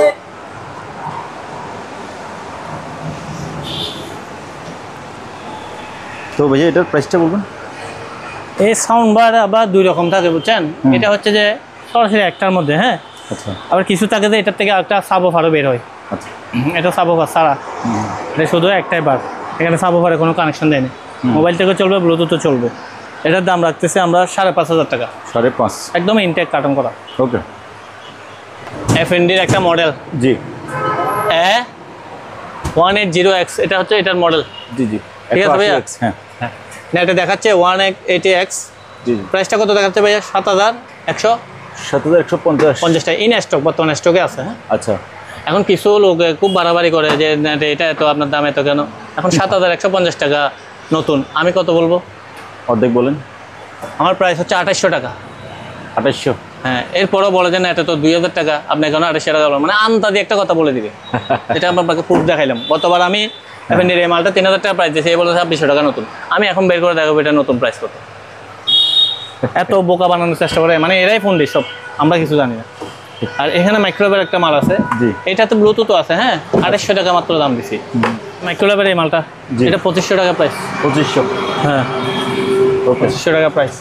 তো ভাইয়া এটার প্রাইসটা বলবেন? এই সাউন্ড বার আবার দুই রকম থাকে বুঝছেন, এটা হচ্ছে যে সরাসরি একটার মধ্যে, হ্যাঁ, আচ্ছা আবার কিছু থাকে যে এটার থেকে একটা সাবওফারও বের হয়। আচ্ছা, এটা সাবওফার ছাড়া, এটা শুধু একটাই বার, এখানে সাবওফারের কোনো কানেকশন দেয়নি। মোবাইল থেকেও চলবে, ব্লুটুথও চলবে। এটার দাম রাখতেছি আমরা 5,500 টাকা, 5.5। একদম ইনটেক কার্টন করা। ওকে, এফএনডির একটা মডেল জি 180X, এটা হচ্ছে এটার মডেল। জি জি, ঠিক আছে ভাইয়া? 180X, হ্যাঁ না, এটা দেখাচ্ছে 180X। জি জি। প্রাইসটা কত দেখাচ্ছে ভাইয়া? 7,150 7,150। টাকা ইন স্টক, বর্তমানে স্টকে আছে। হ্যাঁ, আচ্ছা, এখন কিছু লোক খুব বাড়াবাড়ি করে যে না, এটা এত আপনার দাম এত কেন। এখন 7,150 টাকা নতুন, আমি কত বলবো? অর্ধেক বলেন। আমার প্রাইস হচ্ছে 2,800 টাকা। 2,800। হ্যাঁ, এরপরও বলে যে না এটা তো 2,000 টাকা, আপনি এখন 2,800 টাকা বলেন, মানে আন্তাজি একটা কথা বলে দিবে। এটা আপনাকে প্রুফ দেখাইলাম। গতবার আমি এফএনডির এই মালটা 3,000 টাকা প্রাইস দিয়েছি, এই বলে 2,600 টাকা নতুন। আমি এখন বের করে দেখাবো এটা নতুন প্রাইস কত। এত বোকা বানানোর চেষ্টা করে, মানে এরাই ফোন দিই সব, আমরা কিছু জানি না। আর এখানে মাইক্রোওয়েভের একটা মাল আছে, জি। এটাতে ব্লুটুথও আছে। হ্যাঁ, 2,800 টাকা মাত্র দাম দিছি মাইক্রোওয়েভের এই মালটা। জি। এটা 2,500 টাকা প্রাইস। 2,500। হ্যাঁ, 2,500 টাকা প্রাইস।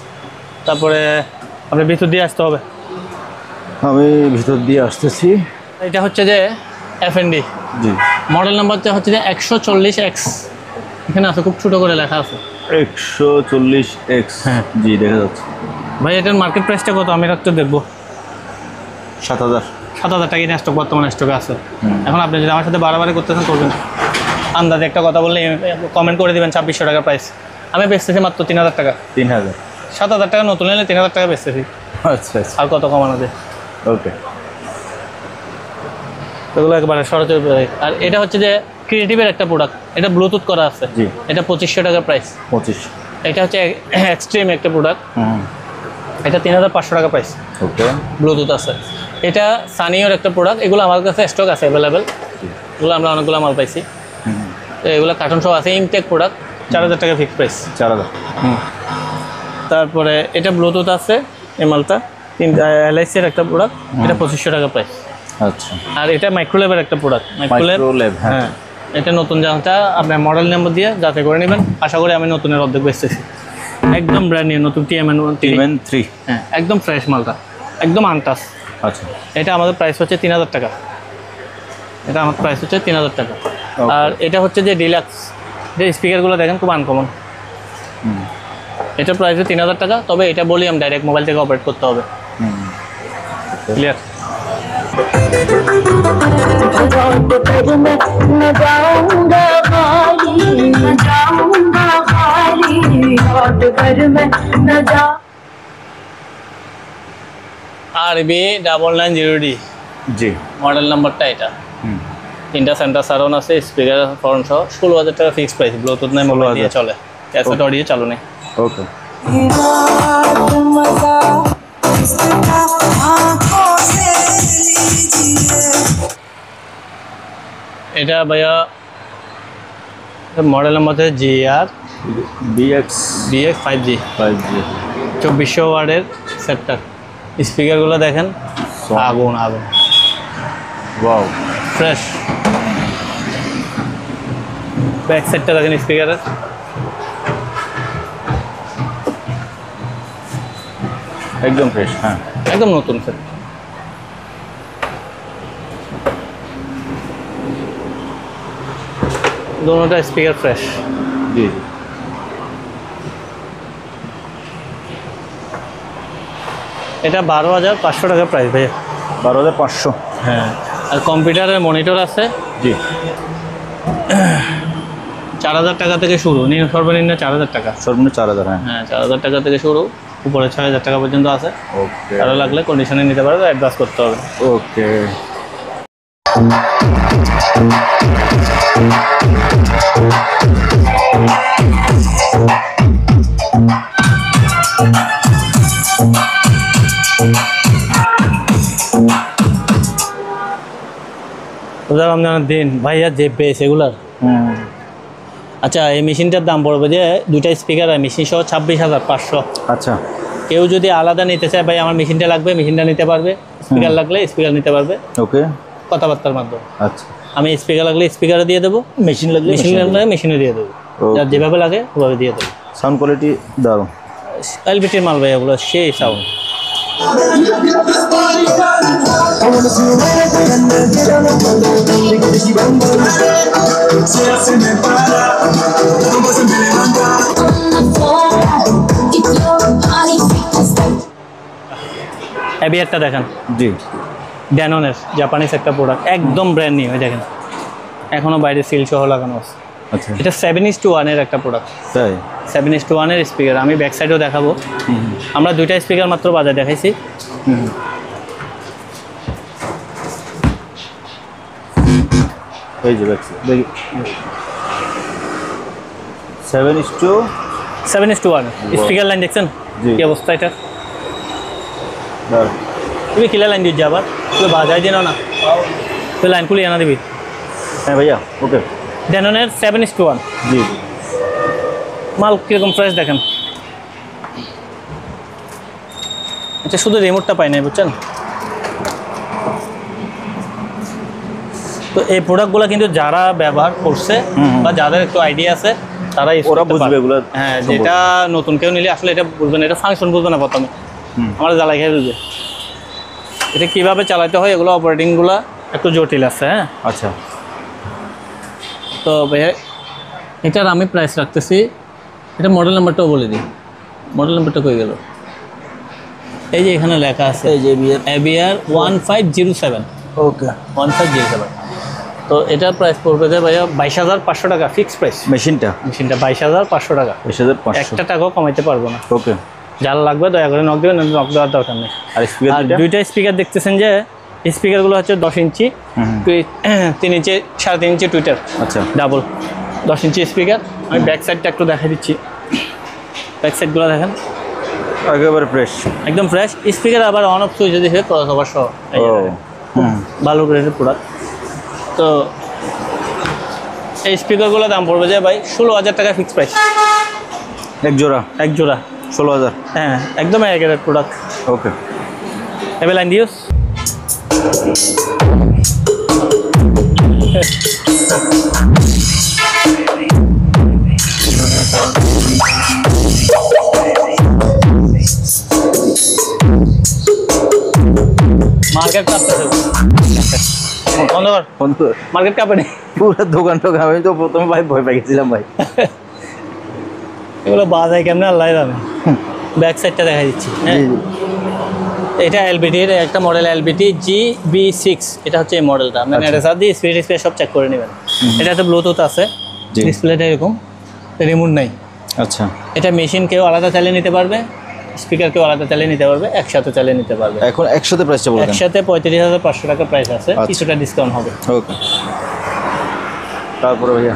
তারপরে আপনি ভিতর দিয়ে আসতে হবে। আমি ভিতর দিয়ে আসতেছি। এটা হচ্ছে যে এফএনডি, জি, মডেল নাম্বারটা হচ্ছে যে 140X, এখানে আছে খুব ছোটো করে লেখা আছে। 140X, হ্যাঁ। জি দেখা যাচ্ছে। ভাই এটার মার্কেট প্রাইসটা কত আমি একটু দেখবো। 7,000। 7,000 টাকা স্টক, বর্তমানে স্টকে আছে। এখন আপনি যদি আমার সাথে বাড়াবাড়ি করতেছেন করবেন, আন্দাজে একটা কথা বললে কমেন্ট করে দেবেন 2,600 টাকা প্রাইস। আমি বেচতেছি মাত্র 3,000 টাকা। 3,000। 7,000 টাকা নতুন নিলে 3,000 টাকা বেচতেছি, আচ্ছা আচ্ছা, আর কত কমানো যায়? ওকে। এগুলো একবারে সরাসরি। আর এটা হচ্ছে যে ক্রিয়েটিভের একটা প্রোডাক্ট, এটা ব্লুটুথ করা আছে। জি। এটা 2,500 টাকা প্রাইস। 25। এটা হচ্ছে এক্সট্রিম একটা প্রোডাক্ট, হুম, এটা 3,500 টাকা প্রাইস, ওকে। ব্লুটুথ আছে। এটা সানিওর একটা প্রোডাক্ট, এগুলো আমার কাছে স্টক আছে অ্যাভেলেবেল, এগুলো আমরা অনেকগুলো মাল পাইছি। তো এগুলো কার্টন সহ আছে, ইনটেক প্রোডাক্ট, 4,000 টাকা ফিক্স প্রাইস। 4,000। তারপরে এটা ব্লুটুথ আছে, এই মালটা এলআইসির একটা প্রোডাক্ট, এটা 2,500 টাকা প্রাইস। আচ্ছা, আর এটা মাইক্রোলেভের একটা প্রোডাক্ট, মাইক্রোলেভ, হ্যাঁ। হ্যাঁ, এটা নতুন জানটা আপনার মডেল নাম্বার দিয়ে যাচাই করে নেবেন। আশা করি আমি নতুনের অর্ধেক বেচতেছি, একদম ব্র্যান্ড নিউ, নতুন TMN3। হ্যাঁ, একদম ফ্রেশ মালটা, একদম আনটাস। আচ্ছা, এটা আমাদের প্রাইস হচ্ছে 3,000 টাকা, এটা আমার প্রাইস হচ্ছে 3,000 টাকা। আর এটা হচ্ছে যে ডিলাক্স, যে স্পিকারগুলো দেখেন খুব আনকমন, এটা প্রাইস 3,000 টাকা। তবে এটা ভলিউম ডাইরেক্ট মোবাইল থেকে অপারেট করতে হবে। ক্লিয়ার? लौट कर मैं न जाऊंगा खाली, न जाऊंगा खाली, लौट कर मैं न जा। RB 990D জি, মডেল নাম্বারটা এটা। 3টা সেন্টার সারাউন্ড আছে, স্পিকার ফ্রন্ট সহ, 16,000 টাকা ফিক্স প্রাইস। ব্লুটুথ নাই, মোবাইল দিয়ে চলে, ক্যাসেট অডিও চালু নেই। ওকে। এটা ভাইয়া মডেল নাম্বার হচ্ছে BX 5G, 5G। 2400 ওয়াটের সেটটা। স্পিকারগুলো দেখেন, আগুন আগুন, ওয়াও, ফ্রেশ। ব্যাক সাইডটা দেখেন স্পিকারের, একদম ফ্রেশ। হ্যাঁ, একদম নতুন সেট। দোনোটা স্পিকার ফ্রেশ। জি জি। এটা 12,500 টাকা প্রাইস ভাইয়া। 12,500। হ্যাঁ, আর কম্পিউটারের মনিটর আছে, জি। 4,000 টাকা থেকে শুরু, সর্বনিম্ন 4,000 টাকা। সর্বনিম্ন 4,000। হ্যাঁ, হ্যাঁ, 4,000 টাকা থেকে শুরু। উপরে 6,000 টাকা পর্যন্ত আছে। ওকে আরও লাগলে কন্ডিশনে নিতে পারবে, অ্যাডভান্স করতে হবে। ওকে রোজা রমজানের দিন ভাইয়া যে পেয়েছে এগুলার। আচ্ছা, এই মেশিনটার দাম পড়বে যে দুইটা স্পিকার আর মেশিন সহ 26,500। আচ্ছা কেউ যদি আলাদা নিতে চায়, ভাই আমার মেশিনটা লাগবে, মেশিনটা নিতে পারবে। স্পিকার লাগলে স্পিকার নিতে পারবে, ওকে কথাবার্তার মাধ্যমে। আচ্ছা আমি স্পিকার লাগলে স্পিকারে দিয়ে দেবো, মেশিন লাগলে মেশিনে দিয়ে দেবো, যার যেভাবে লাগে ওভাবে দিয়ে দেবো। সাউন্ড কোয়ালিটি দারুণ। এলবিটির মাল ভাই এগুলো, সেই সাউন্ড। এবিআরটা দেখেন, জি ড্যাননের জাপানিজ একটা প্রোডাক্ট, একদম ব্র্যান্ড নিউ। দেখেন এখনও বাইরে সিল সহ লাগানো আছে। আচ্ছা এটা 7:1 এর একটা প্রোডাক্ট, তাই 7:1 এর স্পিকার। আমি ব্যাক সাইডেও দেখাবো। আমরা দুইটা স্পিকার মাত্র বাজার দেখাইছি। এই যে দেখি 7:1 স্পিকার লাইন দেখছেন জি। কি অবস্থা এটা? দারুণ। তুমি কিলা লাইন দিচ্ছি আবার, তুই বাজায় দিন না, তুই লাইন খুলে আনা দিবি। হ্যাঁ ভাইয়া ওকে ড্যাননের 7:1 জি মাল কীরকম প্রাইস দেখেন। এটা শুধু রিমোটটা পাই নাই, বুঝছেন? তো এই প্রোডাক্টগুলো কিন্তু যারা ব্যবহার করছে বা যাদের একটু আইডিয়া আছে তারা ওরা বুঝবে এগুলো। হ্যাঁ, যেটা নতুন কেউ নিলে আসলে এটা বুঝবে না, এটা ফাংশন বুঝবে না প্রথমে। আমরা জ্বালাই খেয়ে বুঝবে এটা কীভাবে চালাতে হয়, এগুলো অপারেটিংগুলো একটু জটিল আছে। হ্যাঁ আচ্ছা তো ভাইয়া এটার আমি প্রাইস রাখতেছি, এটা মডেল নাম্বারটাও বলে দিই। মডেল নাম্বারটা কই গেল? এই যে এখানে লেখা আছে, এই যে ABR 1507। ওকে 1507। তো এটার প্রাইস পড়বে যে ভাইয়া 22,500 টাকা, ফিক্স প্রাইস। মেশিনটা 22,500 টাকা, 22,500 একটা টাকাও কমাইতে পারবো না। ওকে যার লাগবে দয়া করে নক দেবেন, নক দেওয়ার দরকার নেই। আর স্পিকার আর দুইটা স্পিকার দেখতেছেন যে স্পিকারগুলো হচ্ছে 10 ইঞ্চি, 3 ইঞ্চি, 3.5 ইঞ্চি টুইটার, আচ্ছা ডাবল 10 ইঞ্চি স্পিকার। আমি ব্যাক সাইডটা একটু দেখাই দিচ্ছি। ব্যাক সাইডগুলো দেখেন একেবারে ফ্রেশ। একদম ফ্রেশ। স্পিকার আবার অন অফ সুইচ দিয়েছে ক্রস ওভার সহ। এই যে দেখেন, ভালো গ্রেডের প্রোডাক্ট। তো এই স্পিকারগুলোর দাম পড়বে যে ভাই 16,000 টাকা ফিক্স প্রাইস, এক জোড়া এক জোড়া 16,000। হ্যাঁ, একদম এক গ্রেডের প্রোডাক্ট। ওকে এবার লাইন দিওস। মার্কেট কাঁপতেছে, বন্ধ কর, বন্ধু মার্কেট কাঁপে নেই। পুরো দোকানটা আমি তো প্রথমে ভাই ভয় পেয়ে গেছিলাম ভাই। এগুলো বাজায় কেমনে আল্লাহ জানে। ব্যাক সাইডটা দেখা দিচ্ছি। হ্যাঁ, এটা এলবিটির একটা মডেল, এলবিটি GB6। এটা হচ্ছে এই মডেলটা। আপনি নেটে সার্চ দিয়ে স্পিড সব চেক করে নেবেন। এটাতে ব্লুটুথ আছে, ডিসপ্লেটা এরকম, রিমোট নাই। আচ্ছা এটা মেশিন কেউ আলাদা চালিয়ে নিতে পারবে, স্পিকার কেউ আলাদা চালিয়ে নিতে পারবে, একসাথে চালিয়ে নিতে পারবে। এখন একসাথে প্রাইসটা বলবেন? একসাথে 35,500 টাকা প্রাইস আছে, কিছুটা ডিসকাউন্ট হবে। ওকে তারপরে ভাইয়া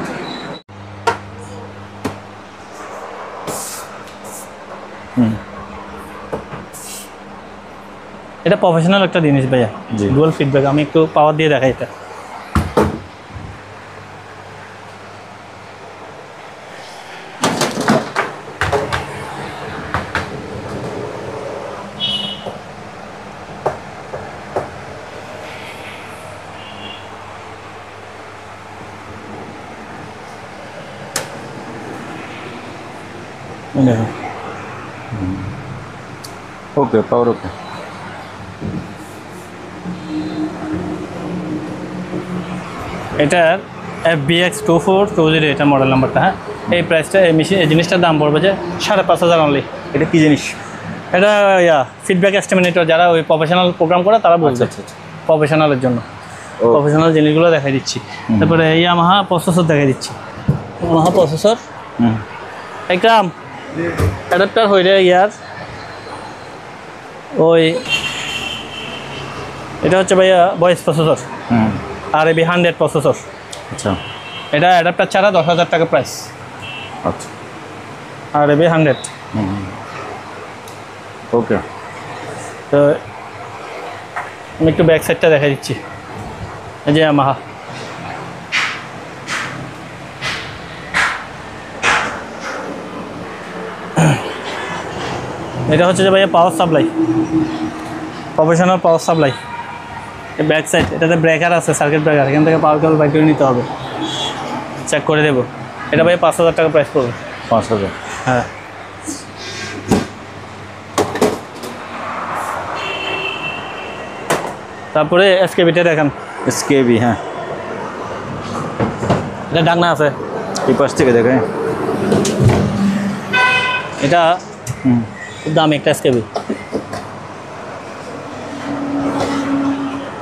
এটা প্রফেশনাল একটা জিনিস ভাইয়া, ডুয়াল ফিডব্যাক। আমি একটু পাওয়ার দিয়ে দেখাই এটা। দেখো ওকে পাওয়ার ওকে। এটার FBX2420 এটা মডেল নাম্বারটা। হ্যাঁ, এই প্রাইসটা, এই মেশিন, এই জিনিসটার দাম পড়বে যে 5,500 অনলি। এটা কি জিনিস? এটা ফিডব্যাক এস্টিমেটর, যারা ওই প্রফেশনাল প্রোগ্রাম করে তারা বলছে। আচ্ছা আচ্ছা প্রফেশনালের জন্য প্রফেশনাল জিনিসগুলো দেখাই দিচ্ছি। তারপরে ইয়ামাহা প্রসেসর দেখাই দিচ্ছি। ইয়ামাহা প্রসেসর একদম অ্যাডাপ্টার হয়ে যায় ইয়ার ওই এটা হচ্ছে ভাইয়া ভয়েস প্রসেসর হুম RAB 100 প্রসেসর। আচ্ছা এটা অ্যাডাপ্টার ছাড়া 10,000 টাকা প্রাইস। আচ্ছা RAB 100। ওকে তো আমি একটু ব্যাক সাইডটা দেখা দিচ্ছি। এই যে Yamaha, এটা হচ্ছে যে ভাইয়া power supply, professional power supply. এই ব্যাক সাইড এটাতে ব্রেকার আছে, সার্কিট ব্রেকার, এখান থেকে পাওয়ার কেবল বাইর করে নিতে হবে, চেক করে দেবো। এটা ভাইয়া 5,000 টাকা প্রাইস পড়বে। 5,000। হ্যাঁ, তারপরে SKBটা দেখান। SKB, হ্যাঁ এটা ডাকনা আছে, এই পাশ থেকে দেখায়। এটা খুব দামি একটা SKB।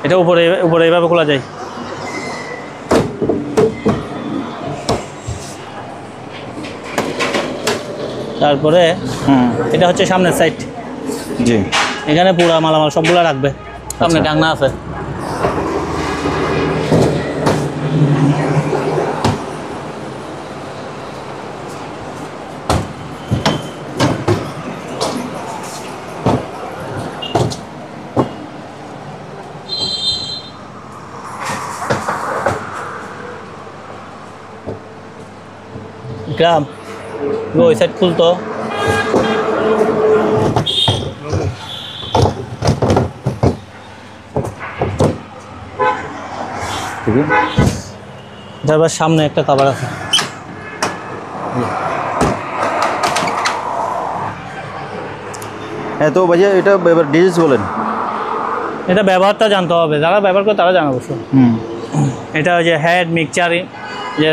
এটা উপরে উপরে এইভাবে খোলা যায়। তারপরে এটা হচ্ছে সামনের সাইড, জি এখানে পুরা মালামাল সবগুলো রাখবে। সামনে ডাকনা আছে। গ্রাম ওই সাইড খুলতো। ঠিক আছে, তারপর সামনে একটা কভার আছে। হ্যাঁ তো ভাইয়া এটা এবার ডিটেলস বলেন। এটা ব্যবহারটা জানতে হবে, যারা ব্যবহার করে তারা জানা অবশ্য। এটা ওই যে হেড মিক্সচার, যে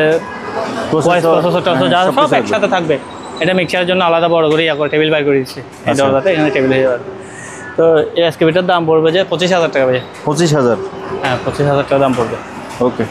প্রসেসরটা যা সব একসাথে থাকবে। এটা মিক্সচারের জন্য আলাদা বড় করে টেবিল বাইর করে দিচ্ছে, এই দরজাতে এখানে টেবিল হয়ে যাবে। তো এই SKBটার দাম পড়বে যে 25,000 টাকা ভাইয়া। 25,000? হ্যাঁ, 25,000 টাকা দাম পড়বে। ওকে।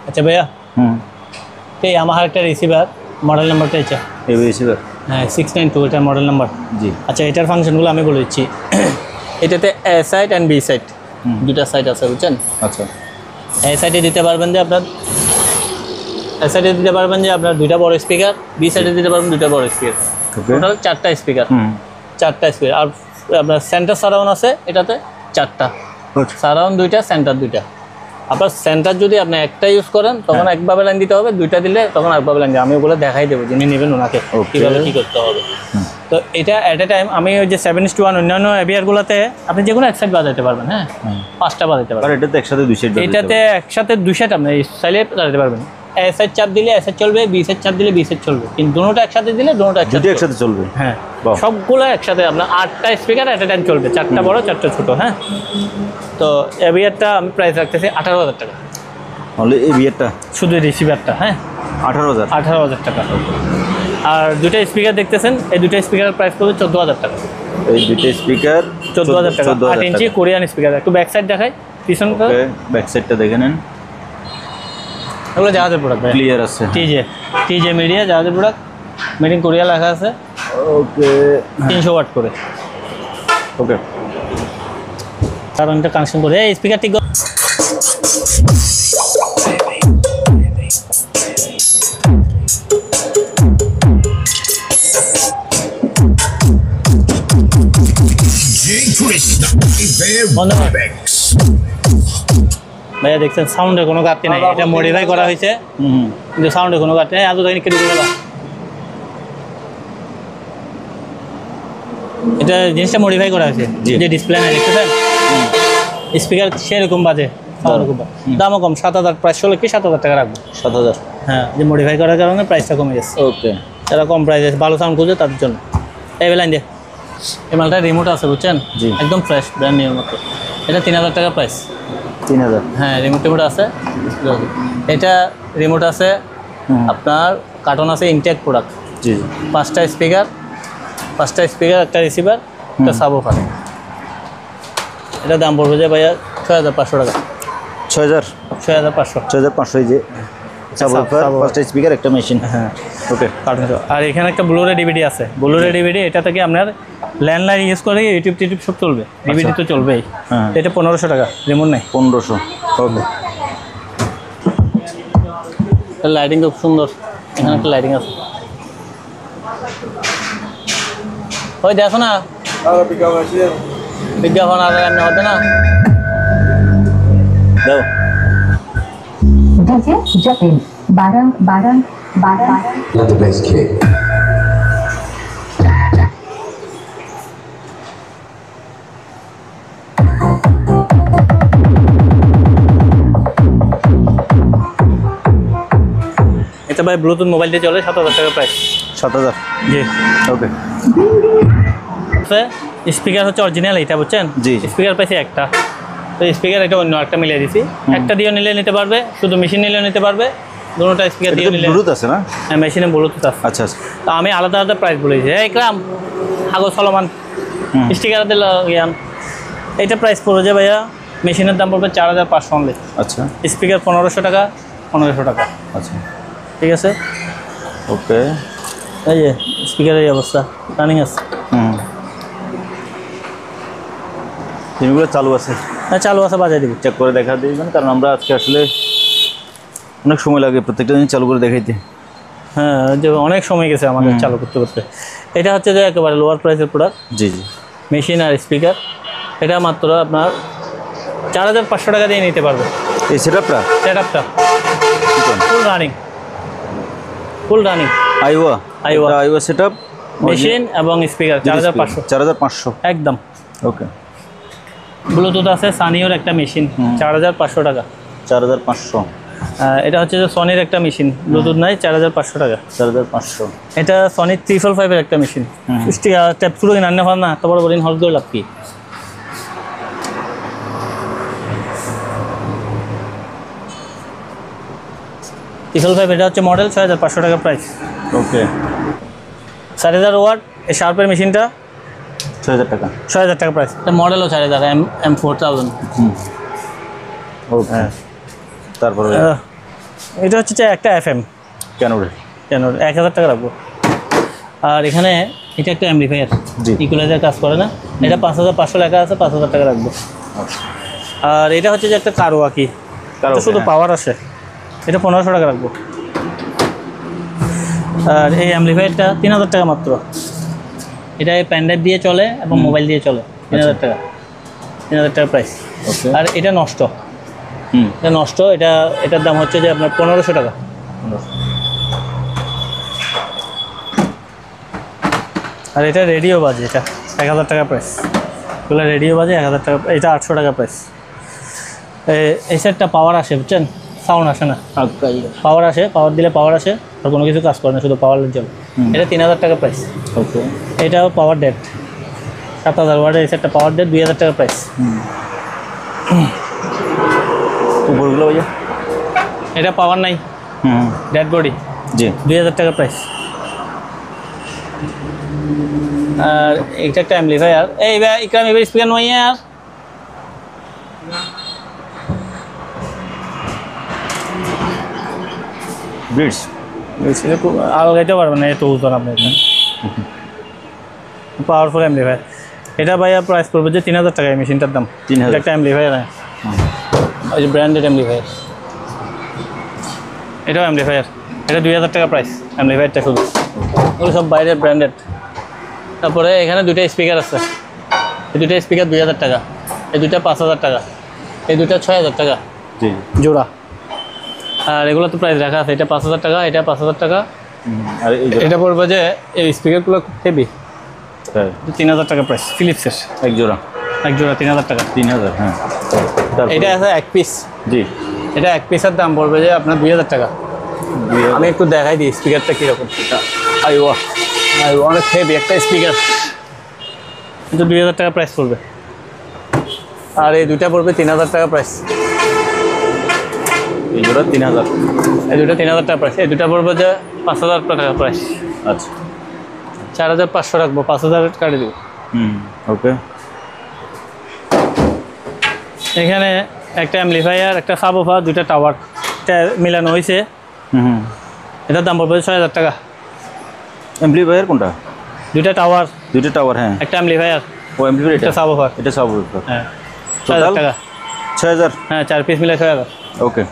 আচ্ছা ভাইয়া, এই আমার একটা রিসিভার মডেল নাম্বারটা এটা এই রিসিভার, হ্যাঁ 692, এটা মডেল নাম্বার। জি আচ্ছা, এটার ফাংশনগুলো আমি বলে দিচ্ছি। এটাতে A side and B side দুটা সাইড আছে, বুঝছেন? আচ্ছা, A সাইডে দিতে পারবেন যে আপনার দুইটা বড় স্পিকার, B সাইডে দিতে পারবেন দুইটা বড় স্পিকার, টোটাল 4টা স্পিকার। 4টা স্পিকার। আর আপনার সেন্টার সারাউন্ড আছে এটাতে 4টা, সারাউন্ড 2টা, সেন্টার 2টা। আপনার সেন্টার যদি আপনি একটা ইউজ করেন তখন একভাবে লাইন দিতে হবে, 2টা দিলে তখন একভাবে লাইন দিতে হবে। আমি ওগুলো দেখাই দেবো, যিনি নেবেন ওনাকে কীভাবে কী করতে হবে। তো এটা অ্যাট এ টাইম আমি ওই যে 7:1 অন্যান্য এভিআরগুলোতে আপনি যে কোনো এক সাইড বাজাতে পারবেন। হ্যাঁ, 5টা বাজাতে পারবেন। আর এটাতে একসাথে 2 সেট, এটাতে একসাথে 2 সেট আপনি চাইলে বাজাতে পারবেন। A সাইড চাপ দিলে A সাইড চলবে, B সাইড চাপ দিলে B সাইড চলবে, কিন্তু দুটোটা একসাথে দিলে দুটোটা একসাথে চলবে। হ্যাঁ, সবগুলো একসাথে আপনার 8টা স্পিকার অ্যাট এ টাইম চলবে, 4টা বড় 4টা ছোটো। হ্যাঁ, তো এভিআরটা আমি প্রাইস রাখতেছি 18,000 টাকা। তাহলে এই বিয়েরটা শুধু রিসিভারটা, হ্যাঁ 18,000 টাকা। আর দুটো স্পিকার দেখতেছেন, এই দুটো স্পিকারের প্রাইস পড়বে 14,000 টাকা। এই দুটো স্পিকার 14,000 টাকা। 8 ইঞ্চি কোরিয়ান স্পিকার। একটু ব্যাক সাইড দেখাই, পিছনটা ব্যাক সাইডটা দেখে নেন। এগুলো জাহাজের প্রোডাক্ট, ক্লিয়ার আছে। টিজে মিডিয়া জাহাজের প্রোডাক্ট, মেড ইন কোরিয়া লেখা আছে। ওকে, 300 ওয়াট করে। ওকে, কারণ এটা কানেকশন করে এই স্পিকার ঠিক ভাইয়া দেখছেন সাউন্ডের কোনো ঘাটতি নাই। এটা মডিফাই করা হয়েছে, কিন্তু সাউন্ডের কোনো ঘাটতি নেই। এত দেখেন কেটে গেল। এটা জিনিসটা মডিফাই করা হয়েছে, যে ডিসপ্লে নাই দেখতেছেন, স্পিকার সেরকম বাজে, দামও কম। 7,000 প্রাইস হলে কি 7,000 টাকা রাখবো। 7,000? হ্যাঁ, যে মডিফাই করার কারণে প্রাইসটা কমে গেছে। ওকে, যারা কম প্রাইসে ভালো সাউন্ড খুঁজে তাদের জন্য এই লাইন দিয়ে। এই মালটা রিমোট আছে, বুঝছেন? জি, একদম ফ্রেশ, ব্র্যান্ড নিউর মতো। এটা 3,000 টাকা প্রাইস। 3000। হ্যাঁ রিমোট টিমোট আছে। এটা রিমোট আছে আপনার, কার্টন আছে, ইনটেক প্রোডাক্ট। জি জি। 5টা স্পিকার, একটা রিসিভার, একটা সাবওফার। এটা দাম পড়বে যে ভাইয়া 6500 টাকা। 6000 6500। 6500 এই যে সাবওয়ুফার, 5টা স্পিকার, একটা মেশিন। হ্যাঁ ওকে। কার্টন। আর এখানে একটা ব্লুরে ডিভিডি আছে। ব্লুরে ডিভিডি এটা থেকে আপনার ল্যান্ডলাইন ইউজ করে ইউটিউব টিউব সব চলবে, ডিভিডি তো চলবেই। হ্যাঁ। এটা 1500 টাকা, রিমোট নেই। 1500। ওকে। লাইটিং খুব সুন্দর, এখানে একটা লাইটিং আছে। ওই দেখো না বিজ্ঞাপন আর এমনি হবে না। দাও। DJ Japin, barang. Not the best kid. এটা ভাই ব্লুটুথ মোবাইল দিয়ে চলে, 7000 টাকা প্রাইস। 7000। জি। ওকে। স্পিকার হচ্ছে অরিজিনাল এটা, বুঝছেন? জি, জি। স্পিকার পাইছে একটা, তো স্পিকার এটা অন্য একটা মিলিয়ে দিছি। একটা দিয়েও নিলে নিতে পারবে, শুধু মেশিন নিলেও নিতে পারবে, দুটোটা স্পিকার দিয়ে নিলে। ব্লুটুথ আছে না? হ্যাঁ মেশিনে ব্লুটুথ আছে। আচ্ছা আচ্ছা। তো আমি আলাদা আলাদা প্রাইস বলেছি। একরাম হাগো সলমান স্টিকার দিল জ্ঞান। এইটা প্রাইস পড়বে যে ভাইয়া, মেশিনের দাম পড়বে 4500 অনলি। আচ্ছা স্পিকার 1500 টাকা, 1500 টাকা। আচ্ছা। ঠিক আছে। ওকে। এই যে স্পিকারের এই অবস্থা, রানিং আছে। জিনিসগুলো চালু আছে? হ্যাঁ চালু আছে, বাজায় দিবি। চেক করে দেখা দিবেন, কারণ আমরা আজকে আসলে অনেক সময় লাগে প্রত্যেকটা জিনিস চালু করে দেখাইতে। হ্যাঁ যে অনেক সময় গেছে আমাদের চালু করতে করতে। এটা হচ্ছে যে একেবারে লোয়ার প্রাইসের প্রোডাক্ট, জি জি। মেশিন আর স্পিকার। এটা মাত্র আপনার 4500 টাকা দিয়ে নিতে পারবে। এই সেটআপটা সেটআপটা full running Aiwa Aiwa setup, machine এবং স্পিকার 4500। 4500 একদম। ওকে। ব্লুটুথ আছে, সানিওর একটা মেশিন 4500 টাকা। 4500। এটা হচ্ছে যে সনির একটা মেশিন, ব্লুটুথ নাই, 4500 টাকা। 4500। এটা সনির 355 এর একটা মেশিন। ট্যাপ শুরু কিনা আন্না না, তো বড় বড় হল লাভ কি? T55 এটা হচ্ছে মডেল, 6500 টাকা প্রাইস। ওকে। 4000 ওয়াট এই শার্পের মেশিনটা 6000 টাকা। 6000 টাকা প্রাইস। এটা মডেলও 4000, M4000। ওকে। তারপরে এটা হচ্ছে যে একটা FM। কেন রে? কেন 1000 টাকা রাখবো। আর এখানে এটা একটা অ্যাম্পলিফায়ার, জি। ইকুয়ালাইজার কাজ করে না। এটা 5500 লেখা আছে, 5000 টাকা রাখবো। আর এটা হচ্ছে যে একটা কারোয়াকি, এটা শুধু পাওয়ার আসে, এটা 1500 টাকা রাখবো। আর এই অ্যাম্পলিফায়ারটা 3000 টাকা মাত্র। এটা পেন ড্রাইভ দিয়ে চলে এবং মোবাইল দিয়ে চলে, 3000 টাকা। 3000 টাকা প্রাইস। আর এটা নষ্ট, এটা নষ্ট। এটার দাম হচ্ছে যে আপনার 1500 টাকা। আর এটা রেডিও বাজে, এটা 1000 টাকা প্রাইস। এগুলো রেডিও বাজে 1000 টাকা, এটা 800 টাকা প্রাইস। এই সেটটা পাওয়ার আসে, বুঝছেন? সাউন্ড আসে না, পাওয়ার আসে। পাওয়ার দিলে পাওয়ার আসে, আর কোনো কিছু কাজ করে না, শুধু পাওয়ার জন্য। এটা 3000 টাকা প্রাইস। ওকে। এটাও পাওয়ার ডেট, 7000 ওয়াটের এই সেটটা পাওয়ার ডেট, 2000 টাকা প্রাইস। উপরগুলো ভাইয়া? এটা পাওয়ার নাই, ডেড বডি, জি। 2000 টাকা প্রাইস। আর এটা একটা অ্যাম্পলিফায়ার। এই ইকরাম এবার স্পিকার নয় আর বিটস আলগাইতে পারবেন না, এত উজ্জ্বল আপনি। Powerful amplifier. এটা ভাইয়া প্রাইস পড়বে যে 3000 টাকা এই মেশিনটার দাম। 3000 একটা অ্যাম্পলিফায়ার, ওই যে ব্র্যান্ডেড অ্যাম্পলিফায়ার। এটাও অ্যাম্পলিফায়ার, এটা 2000 টাকা প্রাইস অ্যাম্পলিফায়ারটা শুধু। ওগুলো সব বাইরের ব্র্যান্ডেড। তারপরে এখানে দুইটা স্পিকার আছে, এই দুইটা স্পিকার 2000 টাকা, এই দুইটা 5000 টাকা, এই দুইটা 6000 টাকা জি জোড়া। আর এগুলো তো প্রাইস রাখা আছে, এটা 5000 টাকা, এটা 5000 টাকা। আর এই এটা পড়বে যে এই স্পিকারগুলো খুব হেভি, 3000 টাকা প্রাইস। ফিলিপসের এক জোড়া, এক জোড়া 3000 টাকা। 3000। হ্যাঁ। এটা আছে এক পিস, জি। এটা এক পিসের দাম পড়বে যে আপনার 2000 টাকা। আমি একটু দেখাই দিই স্পিকারটা কীরকম। আইওয়া অনেক হেভি একটা স্পিকার, কিন্তু 2000 টাকা প্রাইস পড়বে। আর এই দুইটা পড়বে 3000 টাকা প্রাইস। এই জোড়া 3000। এই দুটো 3000 টাকা প্রাইস, এই দুটো পড়বে যে 5000 টাকা প্রাইস। আচ্ছা 4500 রাখবো, 5000 কাটে দিব। ওকে। এখানে একটা অ্যাম্পলিফায়ার, একটা সাবওুফার, দুইটা টাওয়ার মিলানো হয়েছে। এটার দাম পড়বে 6000 টাকা। অ্যাম্পলিফায়ার কোনটা? দুইটা টাওয়ার, দুইটা টাওয়ার, হ্যাঁ। একটা অ্যাম্পলিফায়ার, ও অ্যাম্পলিফায়ার, একটা সাবওুফার। এটা সাবওুফার, হ্যাঁ 6000 টাকা। 6000, হ্যাঁ 4 পিস মিলে 6000। ওকে।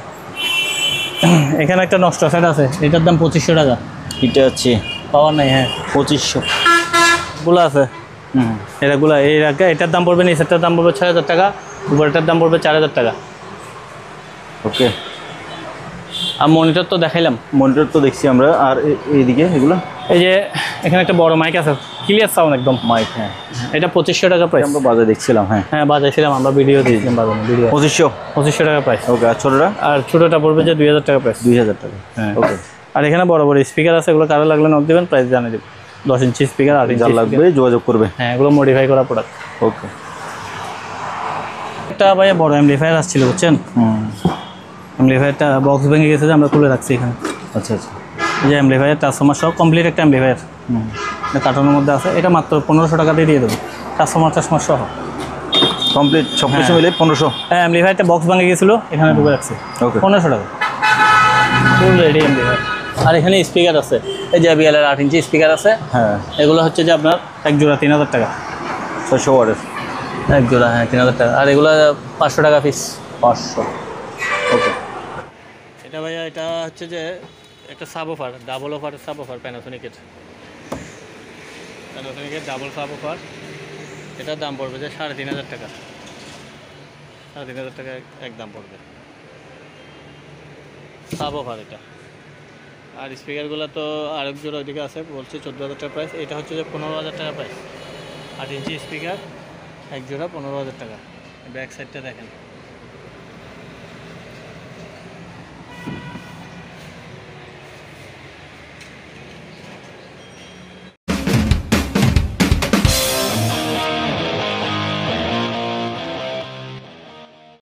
এখানে একটা নষ্ট সেট আছে, এটার দাম 2500 টাকা। এটা আছে পাওয়ার নাই, হ্যাঁ 2500 গুলো আছে। এটাগুলো এটার দাম পড়বে, নিচেরটার দাম পড়বে 6000 টাকা, উপরেরটার দাম পড়বে 4000 টাকা। ওকে। আর মনিটর তো দেখাইলাম, মনিটর তো দেখছি আমরা। আর এইদিকে এগুলো, এই যে এখানে একটা বড় মাইক আছে, ক্লিয়ার সাউন্ড একদম মাইক, হ্যাঁ। এটা 2500 টাকা প্রাইস। আমরা বাজারে দেখছিলাম, হ্যাঁ। হ্যাঁ বাজাইছিলাম আমরা, ভিডিও দিয়েছিলাম বাজানো ভিডিও। 2500 টাকা প্রাইস। ওকে। আর ছোটটা? আর ছোটোটা পড়বে যে 2000 টাকা প্রাইস। 2000 টাকা, হ্যাঁ ওকে। আর এখানে বড় বড় স্পিকার আছে, এগুলো কারো লাগলে নক দেবেন, প্রাইস জানিয়ে দেবেন। 10 ইঞ্চি স্পিকার, 8 ইঞ্চি যার লাগবে যোগাযোগ করবে। হ্যাঁ এগুলো মডিফাই করা প্রোডাক্ট। ওকে। একটা ভাইয়া বড় অ্যাম্পলিফায়ার আসছিল, বুঝছেন? অ্যাম্পলিফায়ারটা বক্স ভেঙে গেছে যে আমরা তুলে রাখছি এখানে। আচ্ছা আচ্ছা। এই যে অ্যাম্পলিফায়ার, ট্রান্সফর্মার সব কমপ্লিট একটা অ্যাম্পলিফায়ার, এটা কার্টনের মধ্যে আছে। এটা মাত্র 1500 টাকা দিয়ে দেবো, ট্রান্সফর্মার সহ কমপ্লিট সব কিছু মিলে 1500। হ্যাঁ অ্যাম্পলিফায়ারটা বক্স ভেঙে গেছিলো, এখানে ঢুকে রাখছি। ওকে। 1500 টাকা ফুল রেডি অ্যাম্পলিফায়ার। আর এখানে স্পিকার আছে, এই যে JBL এর 8 ইঞ্চি স্পিকার আছে। হ্যাঁ এগুলো হচ্ছে যে আপনার এক জোড়া 3000 টাকা। 600 ওয়াটের এক জোড়া, হ্যাঁ 3000 টাকা। আর এগুলো 500 টাকা পিস। 500। ওকে। এটা ভাইয়া, এটা হচ্ছে যে একটা সাবওুফার, ডাবল অফার সাবওুফার, প্যানাসোনিকের ডাবল সাবওুফার। এটার দাম পড়বে যে 3500 টাকা। 3500 টাকা এক দাম পড়বে সাবওুফার এটা। আর স্পিকারগুলো তো আরেক জোড়া ওইদিকে আছে, বলছে 14000 টাকা প্রাইস। এটা হচ্ছে যে 15000 টাকা প্রাইস। 8 ইঞ্চি স্পিকার এক জোড়া 15000 টাকা। ব্যাক সাইডটা দেখেন।